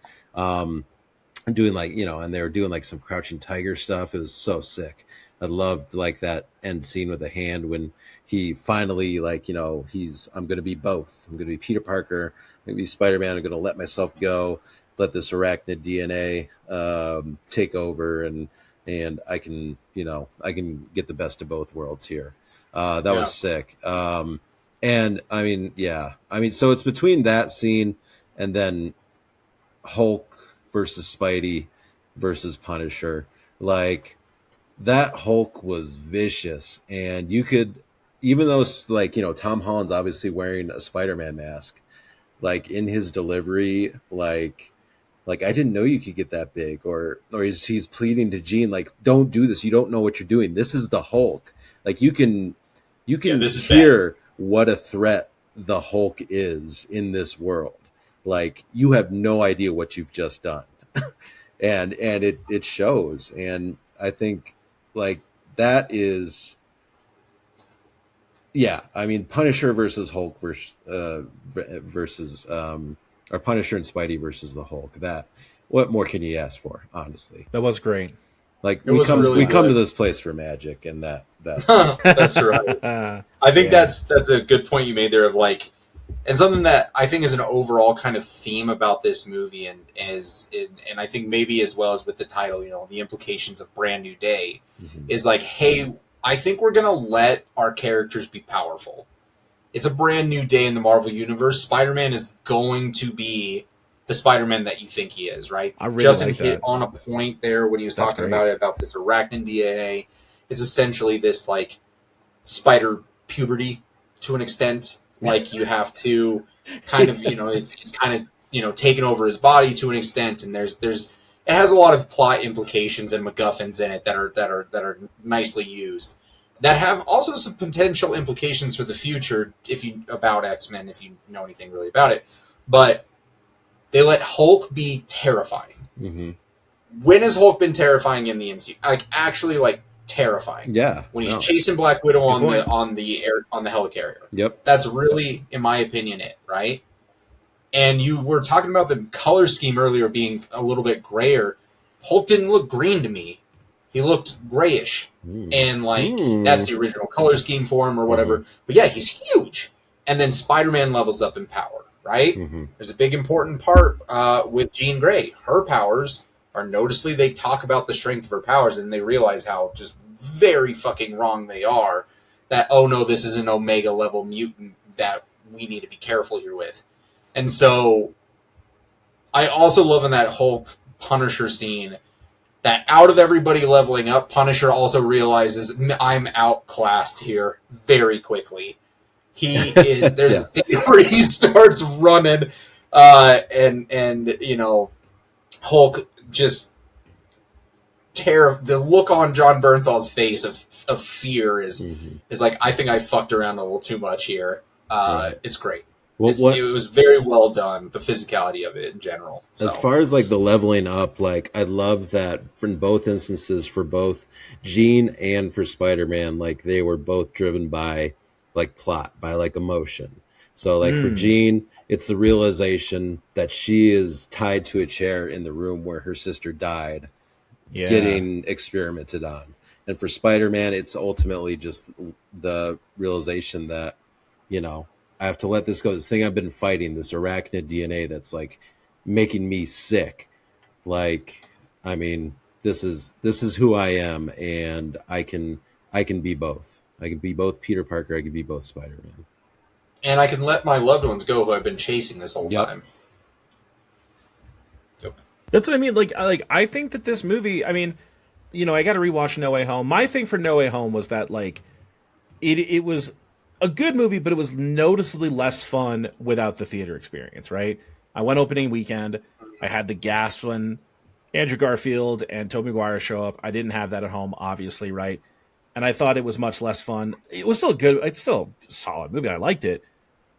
doing like, and they were doing like some Crouching Tiger stuff. It was so sick. I loved like that end scene with the hand when he finally like, I'm going to be both. I'm going to be Peter Parker. I'm going to be Spider-Man. I'm going to let myself go, let this arachnid DNA take over, and I can, I can get the best of both worlds here. That was sick. And I mean, yeah, I mean, so it's between that scene and then Hulk versus Spidey versus Punisher. Like, that Hulk was vicious, and you could, even though like, Tom Holland's obviously wearing a Spider-Man mask, like in his delivery, like I didn't know you could get that big, or he's pleading to Jean, like, don't do this, you don't know what you're doing, this is the Hulk. Like, you can this is hear what a threat the Hulk is in this world. Like, you have no idea what you've just done. and it shows. And I think like that is, yeah, I mean, Punisher versus Hulk versus or Punisher and Spidey versus the Hulk. That, what more can you ask for, honestly? That was great. Like, It was really we come to good. this place for magic, and that That's right. I think Yeah. that's a good point you made there of like, and something that I think is an overall kind of theme about this movie, and I think maybe as well as with the title, the implications of Brand New Day, is like, hey, I think we're gonna let our characters be powerful. It's a brand new day in the Marvel Universe. Spider-Man is going to be the Spider-Man that you think he is, right? I really Justin like hit that. on a point there when he was That's talking great. about this arachnid DNA. It's essentially this like spider puberty to an extent. Like, you have to kind of, it's kind of, taken over his body to an extent, and there's it has a lot of plot implications and MacGuffins in it that are nicely used, that have also some potential implications for the future about X-Men, if you know anything really about it. But they let Hulk be terrifying. Mm-hmm. When has Hulk been terrifying in the MCU? Like, actually, like, terrifying. Yeah, When he's no. chasing Black Widow That's a good on the helicarrier. Yep. That's really, in my opinion, it, right? And you were talking about the color scheme earlier being a little bit grayer. Hulk didn't look green to me. He looked grayish. And, like, that's the original color scheme for him or whatever. But, yeah, he's huge. And then Spider-Man levels up in power, right? There's a big important part with Jean Grey. Her powers are noticeably, they talk about the strength of her powers, and they realize how just very fucking wrong they are. That, oh no, this is an Omega level mutant that we need to be careful here with. And so I also love in that Hulk Punisher scene that out of everybody leveling up, Punisher also realizes, I'm outclassed here very quickly. He is, there's a scene where he starts running, and Hulk just the look on John Bernthal's face of fear is like, I think I fucked around a little too much here. It's great. Well, it was very well done, the physicality of it in general. So. As far as like the leveling up, like, I love that in both instances, for both Jean and for Spider-Man, like, they were both driven by like plot, by like emotion. So like for Jean, it's the realization that she is tied to a chair in the room where her sister died, getting experimented on. And for Spider-Man, it's ultimately just the realization that, I have to let this go. This thing I've been fighting, this arachnid DNA that's like making me sick. Like, I mean, this is who I am, and I can be both. I can be both Peter Parker. I can be both Spider-Man. And I can let my loved ones go who I've been chasing this whole time. Yep. That's what I mean. Like I think that this movie, I mean, I got to rewatch No Way Home. My thing for No Way Home was that, like, it was a good movie, but it was noticeably less fun without the theater experience, right? I went opening weekend. I had the gasp when Andrew Garfield and Tobey Maguire show up. I didn't have that at home, obviously, right? And I thought it was much less fun. It was still good. It's still a solid movie. I liked it.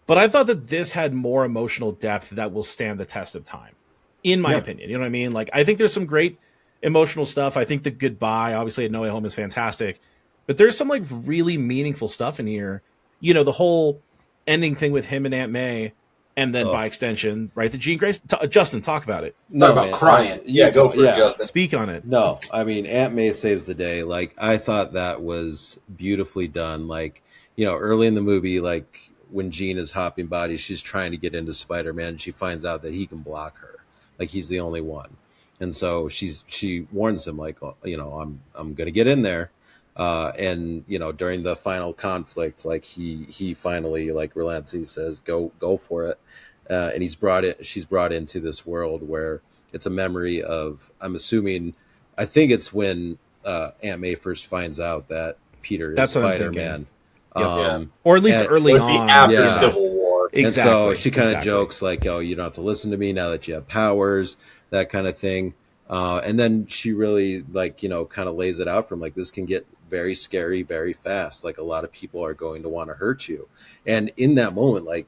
But I thought that this had more emotional depth that will stand the test of time, in my opinion. You know what I mean? Like, I think there's some great emotional stuff. I think the goodbye, obviously, at No Way Home is fantastic. But there's some, like, really meaningful stuff in here. The whole ending thing with him and Aunt May, and then by extension, right, the Jean Grey. Justin, talk about it. Talk about crying. Yeah, go for it, Justin. Speak on it. No, I mean, Aunt May saves the day. Like, I thought that was beautifully done. Like, early in the movie, like when Jean is hopping bodies, she's trying to get into Spider-Man, and she finds out that he can block her. Like, he's the only one. And so she warns him, like, I'm going to get in there. And during the final conflict, like he finally like relents. He says, go for it. And she's brought into this world where it's a memory of, I think it's when Aunt May first finds out that Peter is Spider-Man. Or at least early on. After Civil War. Exactly. And so she kind of jokes like, oh, you don't have to listen to me now that you have powers, that kind of thing. And then she really kind of lays it out from like, this can get very scary, very fast. Like, a lot of people are going to want to hurt you. And in that moment, like,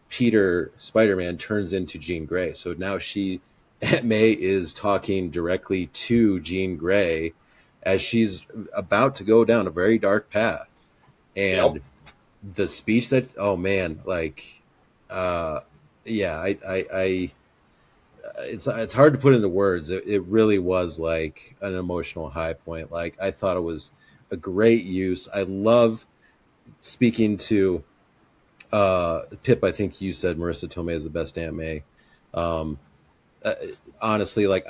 Peter Spider-Man turns into Jean Grey. So now Aunt May is talking directly to Jean Grey as she's about to go down a very dark path. And the speech that, oh man, like, it's hard to put into words. It really was like an emotional high point. Like, I thought it was a great use. I love speaking to Pip. I think you said Marissa Tomei is the best Aunt May. Honestly, like,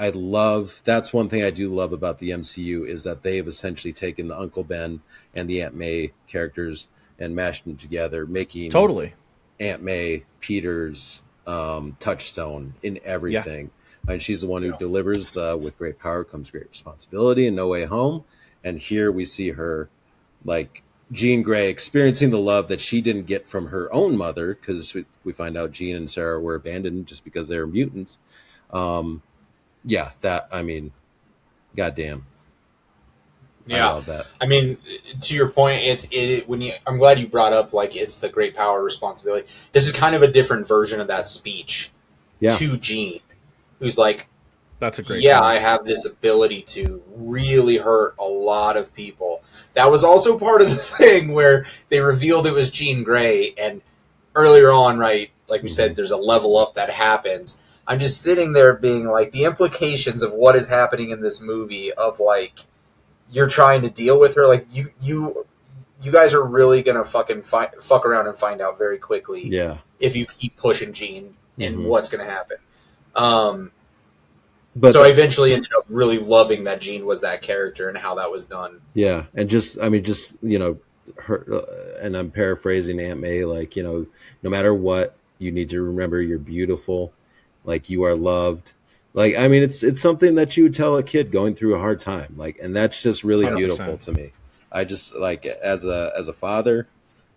that's one thing I do love about the MCU is that they've essentially taken the Uncle Ben and the Aunt May characters and mashed them together, making Aunt May Peter's touchstone in everything. And she's the one who delivers with great power comes great responsibility in No Way Home. And here we see her, like, Jean Grey experiencing the love that she didn't get from her own mother, because we find out Jean and Sarah were abandoned just because they were mutants. Goddamn. Yeah, I love that. I mean, to your point, I'm glad you brought up, like, it's the great power responsibility. This is kind of a different version of that speech to Jean, who's like, that's a great point. I have this ability to really hurt a lot of people. That was also part of the thing where they revealed it was Jean Grey, and earlier on, right, like we said, there's a level up that happens. I'm just sitting there being like, the implications of what is happening in this movie of, like, you're trying to deal with her, like, you guys are really gonna fucking fuck around and find out very quickly if you keep pushing Jean and what's gonna happen. But so I eventually ended up really loving that Jean was that character and how that was done. Yeah, and just her, and I'm paraphrasing Aunt May, like, no matter what, you need to remember you're beautiful, like, you are loved. Like, I mean, it's something that you would tell a kid going through a hard time, like, and that's just really 100%. Beautiful to me. I just, like, as a father,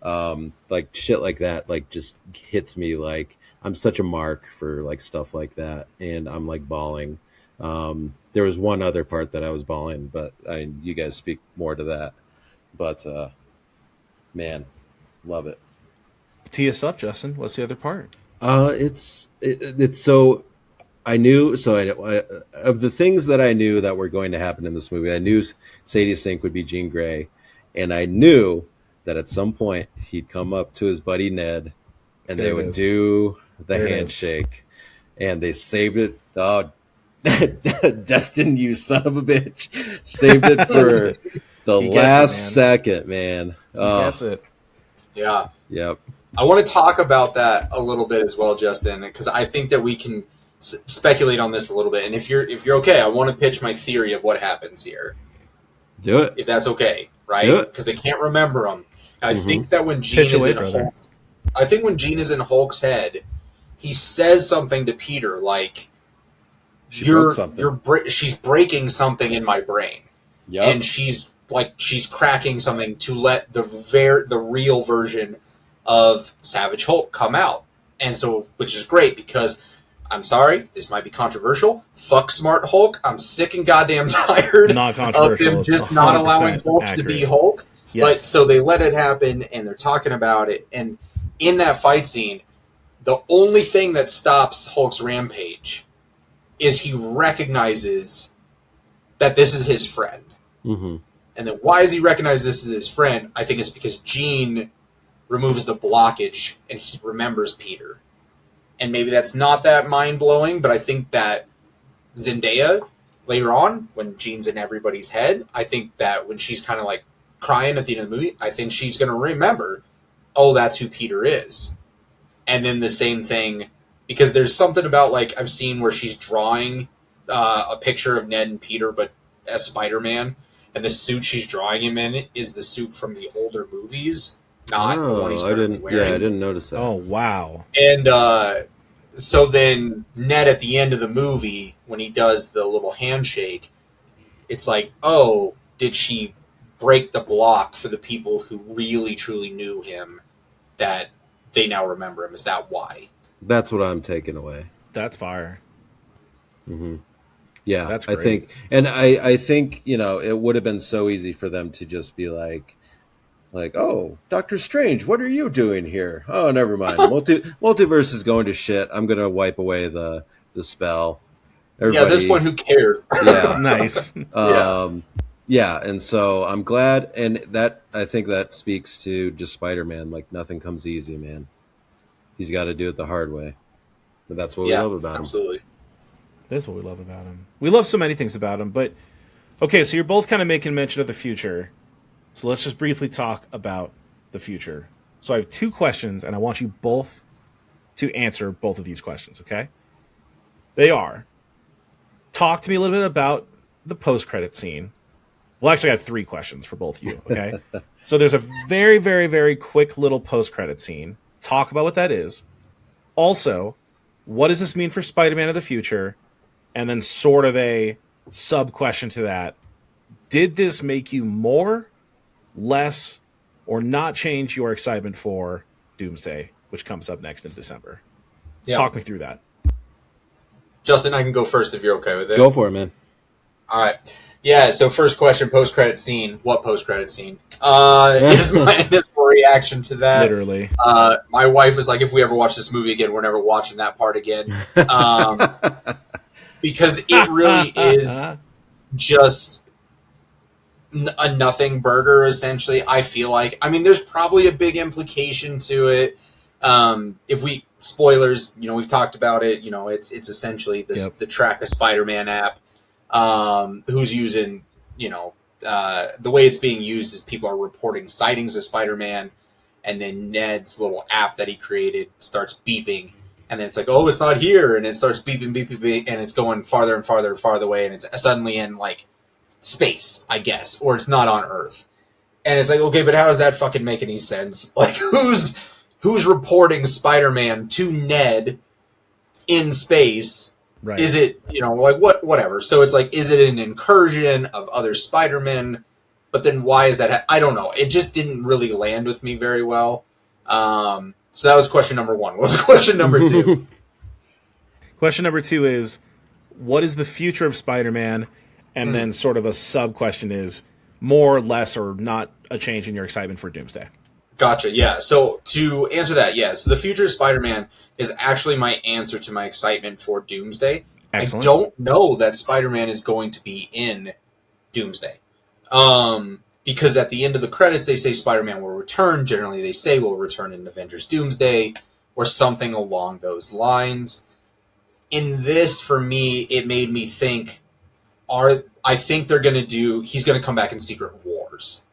like, shit like that, like, just hits me. Like, I'm such a mark for, like, stuff like that, and I'm, like, bawling. There was one other part that I was bawling, but you guys speak more to that. But man, love it. Tee us up, Justin. What's the other part? It's so. I knew of the things that I knew that were going to happen in this movie. I knew Sadie Sink would be Jean Grey, and I knew that at some point he'd come up to his buddy Ned, and they would do the handshake, and they saved it. Oh, Destin, you son of a bitch, saved it for the last second, man. That's it. Yeah. Yep. I want to talk about that a little bit as well, Justin, because I think that we can speculate on this a little bit. And if you're okay, I want to pitch my theory of what happens here. Do it. If that's okay, right? Because they can't remember them. I think that when Jean is in Hulk's head, he says something to Peter like, she's breaking something in my brain. Yep. And she's cracking something to let the real version of Savage Hulk come out. And so, which is great, because I'm sorry, this might be controversial. Fuck Smart Hulk. I'm sick and goddamn tired of them just not allowing Hulk to be Hulk. Yes. But so they let it happen, and they're talking about it. And in that fight scene, the only thing that stops Hulk's rampage is he recognizes that this is his friend. Mm-hmm. And then why does he recognize this is his friend? I think it's because Jean removes the blockage and he remembers Peter. and maybe that's not that mind blowing, but I think that Zendaya later on, when Jean's in everybody's head, I think that when she's kind of like crying at the end of the movie, I think she's going to remember, oh, that's who Peter is. And then the same thing, because there's something about, like, I've seen where she's drawing a picture of Ned and Peter, but as Spider-Man, and the suit she's drawing him in is the suit from the older movies, not the one he's currently wearing. Yeah, I didn't notice that. Oh, wow. And so then Ned at the end of the movie, when he does the little handshake, it's like, oh, did she break the block for the people who really, truly knew him, that they now remember him? Is that why? That's what I'm taking away. That's fire. Mm-hmm. Yeah, That's I great. think, and I think, you know, it would have been so easy for them to just be like, oh, Doctor Strange, what are you doing here? Oh, never mind. Multiverse is going to shit. I'm gonna wipe away the spell. Yeah, at this point, who cares? Yeah, Nice. Yeah, and so I'm glad, and that I think that speaks to just Spider-Man. Like, nothing comes easy, man. He's got to do it the hard way. But that's what we love about him. Absolutely. That's what we love about him. We love so many things about him, but okay, so you're both kind of making mention of the future. So let's just briefly talk about the future. So I have two questions, and I want you both to answer both of these questions, okay? They are, talk to me a little bit about the post-credit scene. Well, actually, I have three questions for both of you, okay? So there's a very, very, very quick little post-credit scene. Talk about what that is. Also, what does this mean for Spider-Man of the future? And then sort of a sub-question to that. Did this make you more, less, or not change your excitement for Doomsday, which comes up next in December? Yeah. Talk me through that. Justin, I can go first if you're okay with it. Go for it, man. All right. Yeah, so first question, post-credit scene. What post-credit scene? Is my initial reaction to that. Literally. My wife was like, if we ever watch this movie again, we're never watching that part again. Because it really is just a nothing burger, essentially, I feel like. I mean, there's probably a big implication to it. If we, spoilers, you know, we've talked about it, you know, it's essentially this, the Track a Spider-Man app, who's using, you know, the way it's being used is people are reporting sightings of Spider-Man, and then Ned's little app that he created starts beeping, and then it's like, oh, it's not here, and it starts beeping, beeping, beeping, and it's going farther and farther and farther away, and it's suddenly in, like, space, I guess, or it's not on Earth. And it's like, okay, but how does that fucking make any sense? Like, who's reporting Spider-Man to Ned in space? Right. Is it, you know, like, whatever. So it's like, is it an incursion of other Spider-Men? But then why is that? I don't know. It just didn't really land with me very well. So that was question number one. What was question number two? Question number two is, what is the future of Spider-Man? And then sort of a sub-question is, more, less, or not a change in your excitement for Doomsday? Gotcha, yeah. So to answer that, yes. The future of Spider-Man is actually my answer to my excitement for Doomsday. Excellent. I don't know that Spider-Man is going to be in Doomsday. Because at the end of the credits, they say Spider-Man will return. Generally, they say will return in Avengers Doomsday or something along those lines. In this, for me, it made me think, I think he's going to come back in Secret Wars.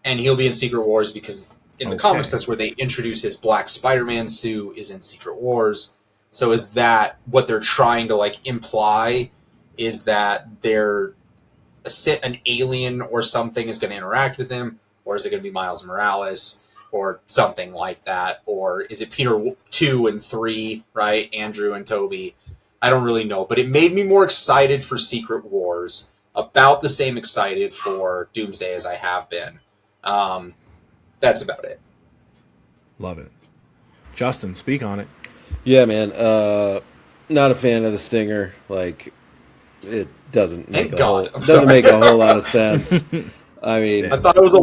And he'll be in Secret Wars because in the comics, that's where they introduce his black Spider-Man suit is in Secret Wars. So is that what they're trying to, like, imply, is that an alien or something is going to interact with him, or is it going to be Miles Morales or something like that, or is it Peter 2 and 3, right? Andrew and Toby. I don't really know, but it made me more excited for Secret Wars, about the same excited for Doomsday as I have been. That's about it. Love it. Justin, speak on it. Yeah, man. Not a fan of the stinger. Like, it doesn't make a whole lot of sense. I mean, I thought it was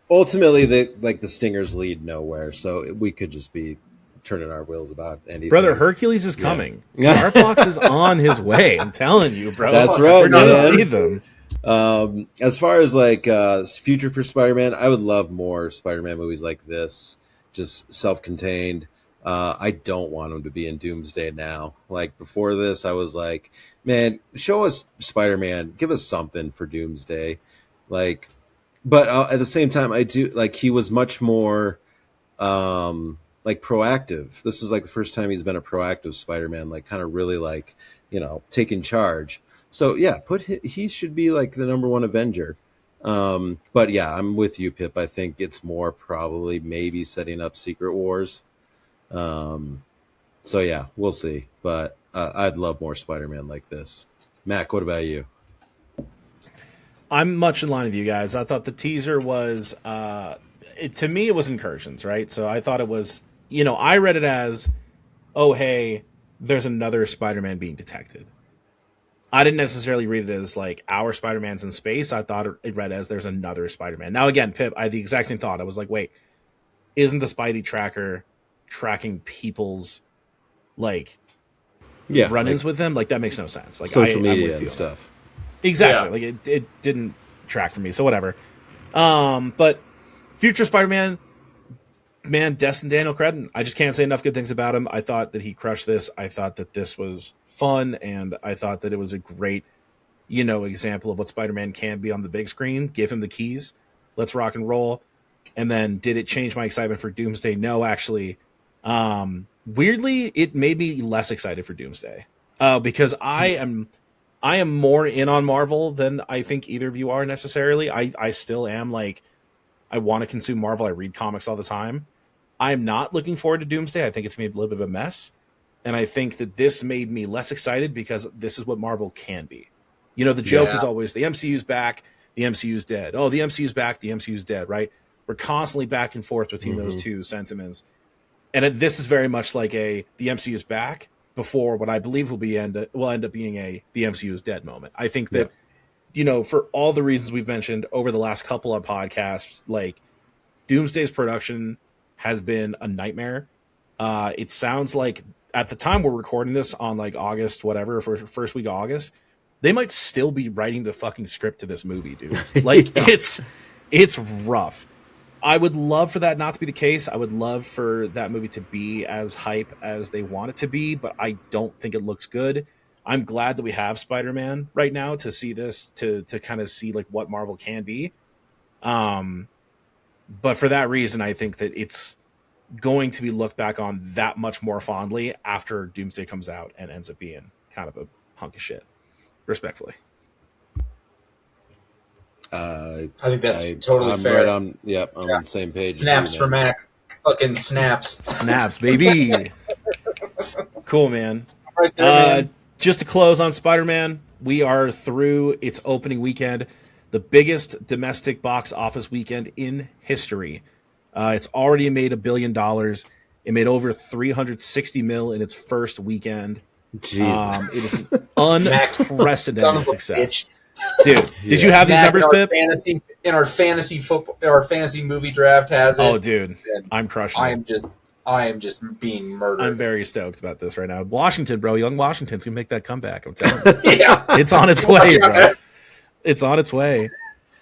ultimately, the stingers lead nowhere, so we could just be turning our wheels about anything. Brother, Hercules is coming. Star Fox is on his way. I'm telling you, bro. That's right, We're gonna see them. As far as future for Spider-Man, I would love more Spider-Man movies like this, just self-contained. I don't want him to be in Doomsday now. Like before this, I was like, man, show us Spider-Man, give us something for Doomsday. Like, but at the same time, I do like he was much more like proactive. This is like the first time he's been a proactive Spider-Man, like kind of really like, taking charge. So yeah, he should be like the number one Avenger. But yeah, I'm with you, Pip. I think it's more probably maybe setting up Secret Wars. So yeah, we'll see. But I'd love more Spider-Man like this. Mac, what about you? I'm much in line with you guys. I thought the teaser was, to me, it was incursions, right? So I thought it was, I read it as, oh, hey, there's another Spider-Man being detected. I didn't necessarily read it as like our Spider-Man's in space. I thought it read as there's another Spider-Man. Now, again, Pip, I had the exact same thought. I was like, wait, isn't the Spidey tracker tracking people's like Yeah, run-ins like with them? Like that makes no sense. Like social I'm media with you and stuff. Exactly. Yeah. Like it didn't track for me. So whatever. But future Spider-Man, man, Destin Daniel Cretton. I just can't say enough good things about him. I thought that he crushed this. I thought that this was fun, and I thought that it was a great, example of what Spider-Man can be on the big screen. Give him the keys. Let's rock and roll. And then did it change my excitement for Doomsday? No, actually. Weirdly, it made me less excited for Doomsday. Because I am more in on Marvel than I think either of you are necessarily. I still am like, I want to consume Marvel. I read comics all the time. I'm not looking forward to Doomsday. I think it's made a little bit of a mess. And I think that this made me less excited because this is what Marvel can be. The joke is always the MCU's back, the MCU's dead. Oh, the MCU's back, the MCU's dead, right? We're constantly back and forth between those two sentiments. And this is very much like the MCU's back before what I believe will end up being the MCU's dead moment. I think that, for all the reasons we've mentioned over the last couple of podcasts, like Doomsday's production has been a nightmare. It sounds like at the time we're recording this on like August, whatever, for first week of August, they might still be writing the fucking script to this movie, dudes. Like it's rough. I would love for that not to be the case. I would love for that movie to be as hype as they want it to be, but I don't think it looks good. I'm glad that we have Spider-Man right now to see this, to kind of see like what Marvel can be. But for that reason, I think that it's going to be looked back on that much more fondly after Doomsday comes out and ends up being kind of a hunk of shit. Respectfully. I think that's totally I'm fair. Right on. Yep, I'm on the same page. Snaps for Mac. Fucking snaps. Snaps, baby. Cool, man. Right there, man. Just to close on Spider-Man, we are through its opening weekend, the biggest domestic box office weekend in history. It's already made $1 billion. It made over 360 mil in its first weekend. Jesus. It is an unprecedented success. Bitch. Dude, did you have these numbers, Pip? Our fantasy movie draft has it. Oh, dude, I'm crushing it. I am just being murdered. I'm very stoked about this right now. Washington, bro, young Washington's gonna make that comeback. I'm telling you, Yeah. it's on its way, bro. It's on its way.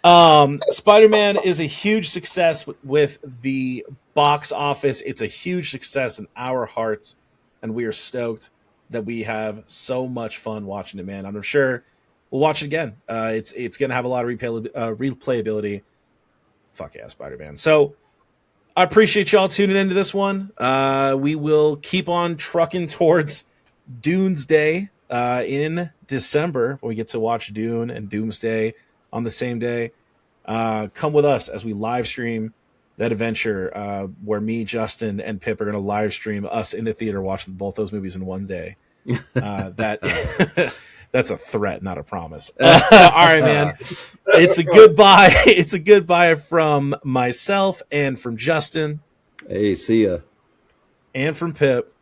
Spider-Man is a huge success with the box office. It's a huge success in our hearts, and we are stoked that we have so much fun watching it, man. I'm sure we'll watch it again. It's going to have a lot of replayability. Fuck yeah, Spider-Man. So I appreciate y'all tuning into this one. We will keep on trucking towards Doomsday in December when we get to watch Dune and Doomsday on the same day. Come with us as we live stream that adventure where me, Justin, and Pip are going to live stream us in the theater watching both those movies in one day. That's a threat, not a promise. All right, man. It's a goodbye. It's a goodbye from myself and from Justin. Hey, see ya. And from Pip.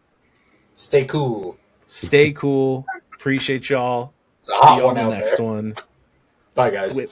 Stay cool. Stay cool. Appreciate y'all. It's a hot See y'all one on the out next there. one. Bye, guys. Whip.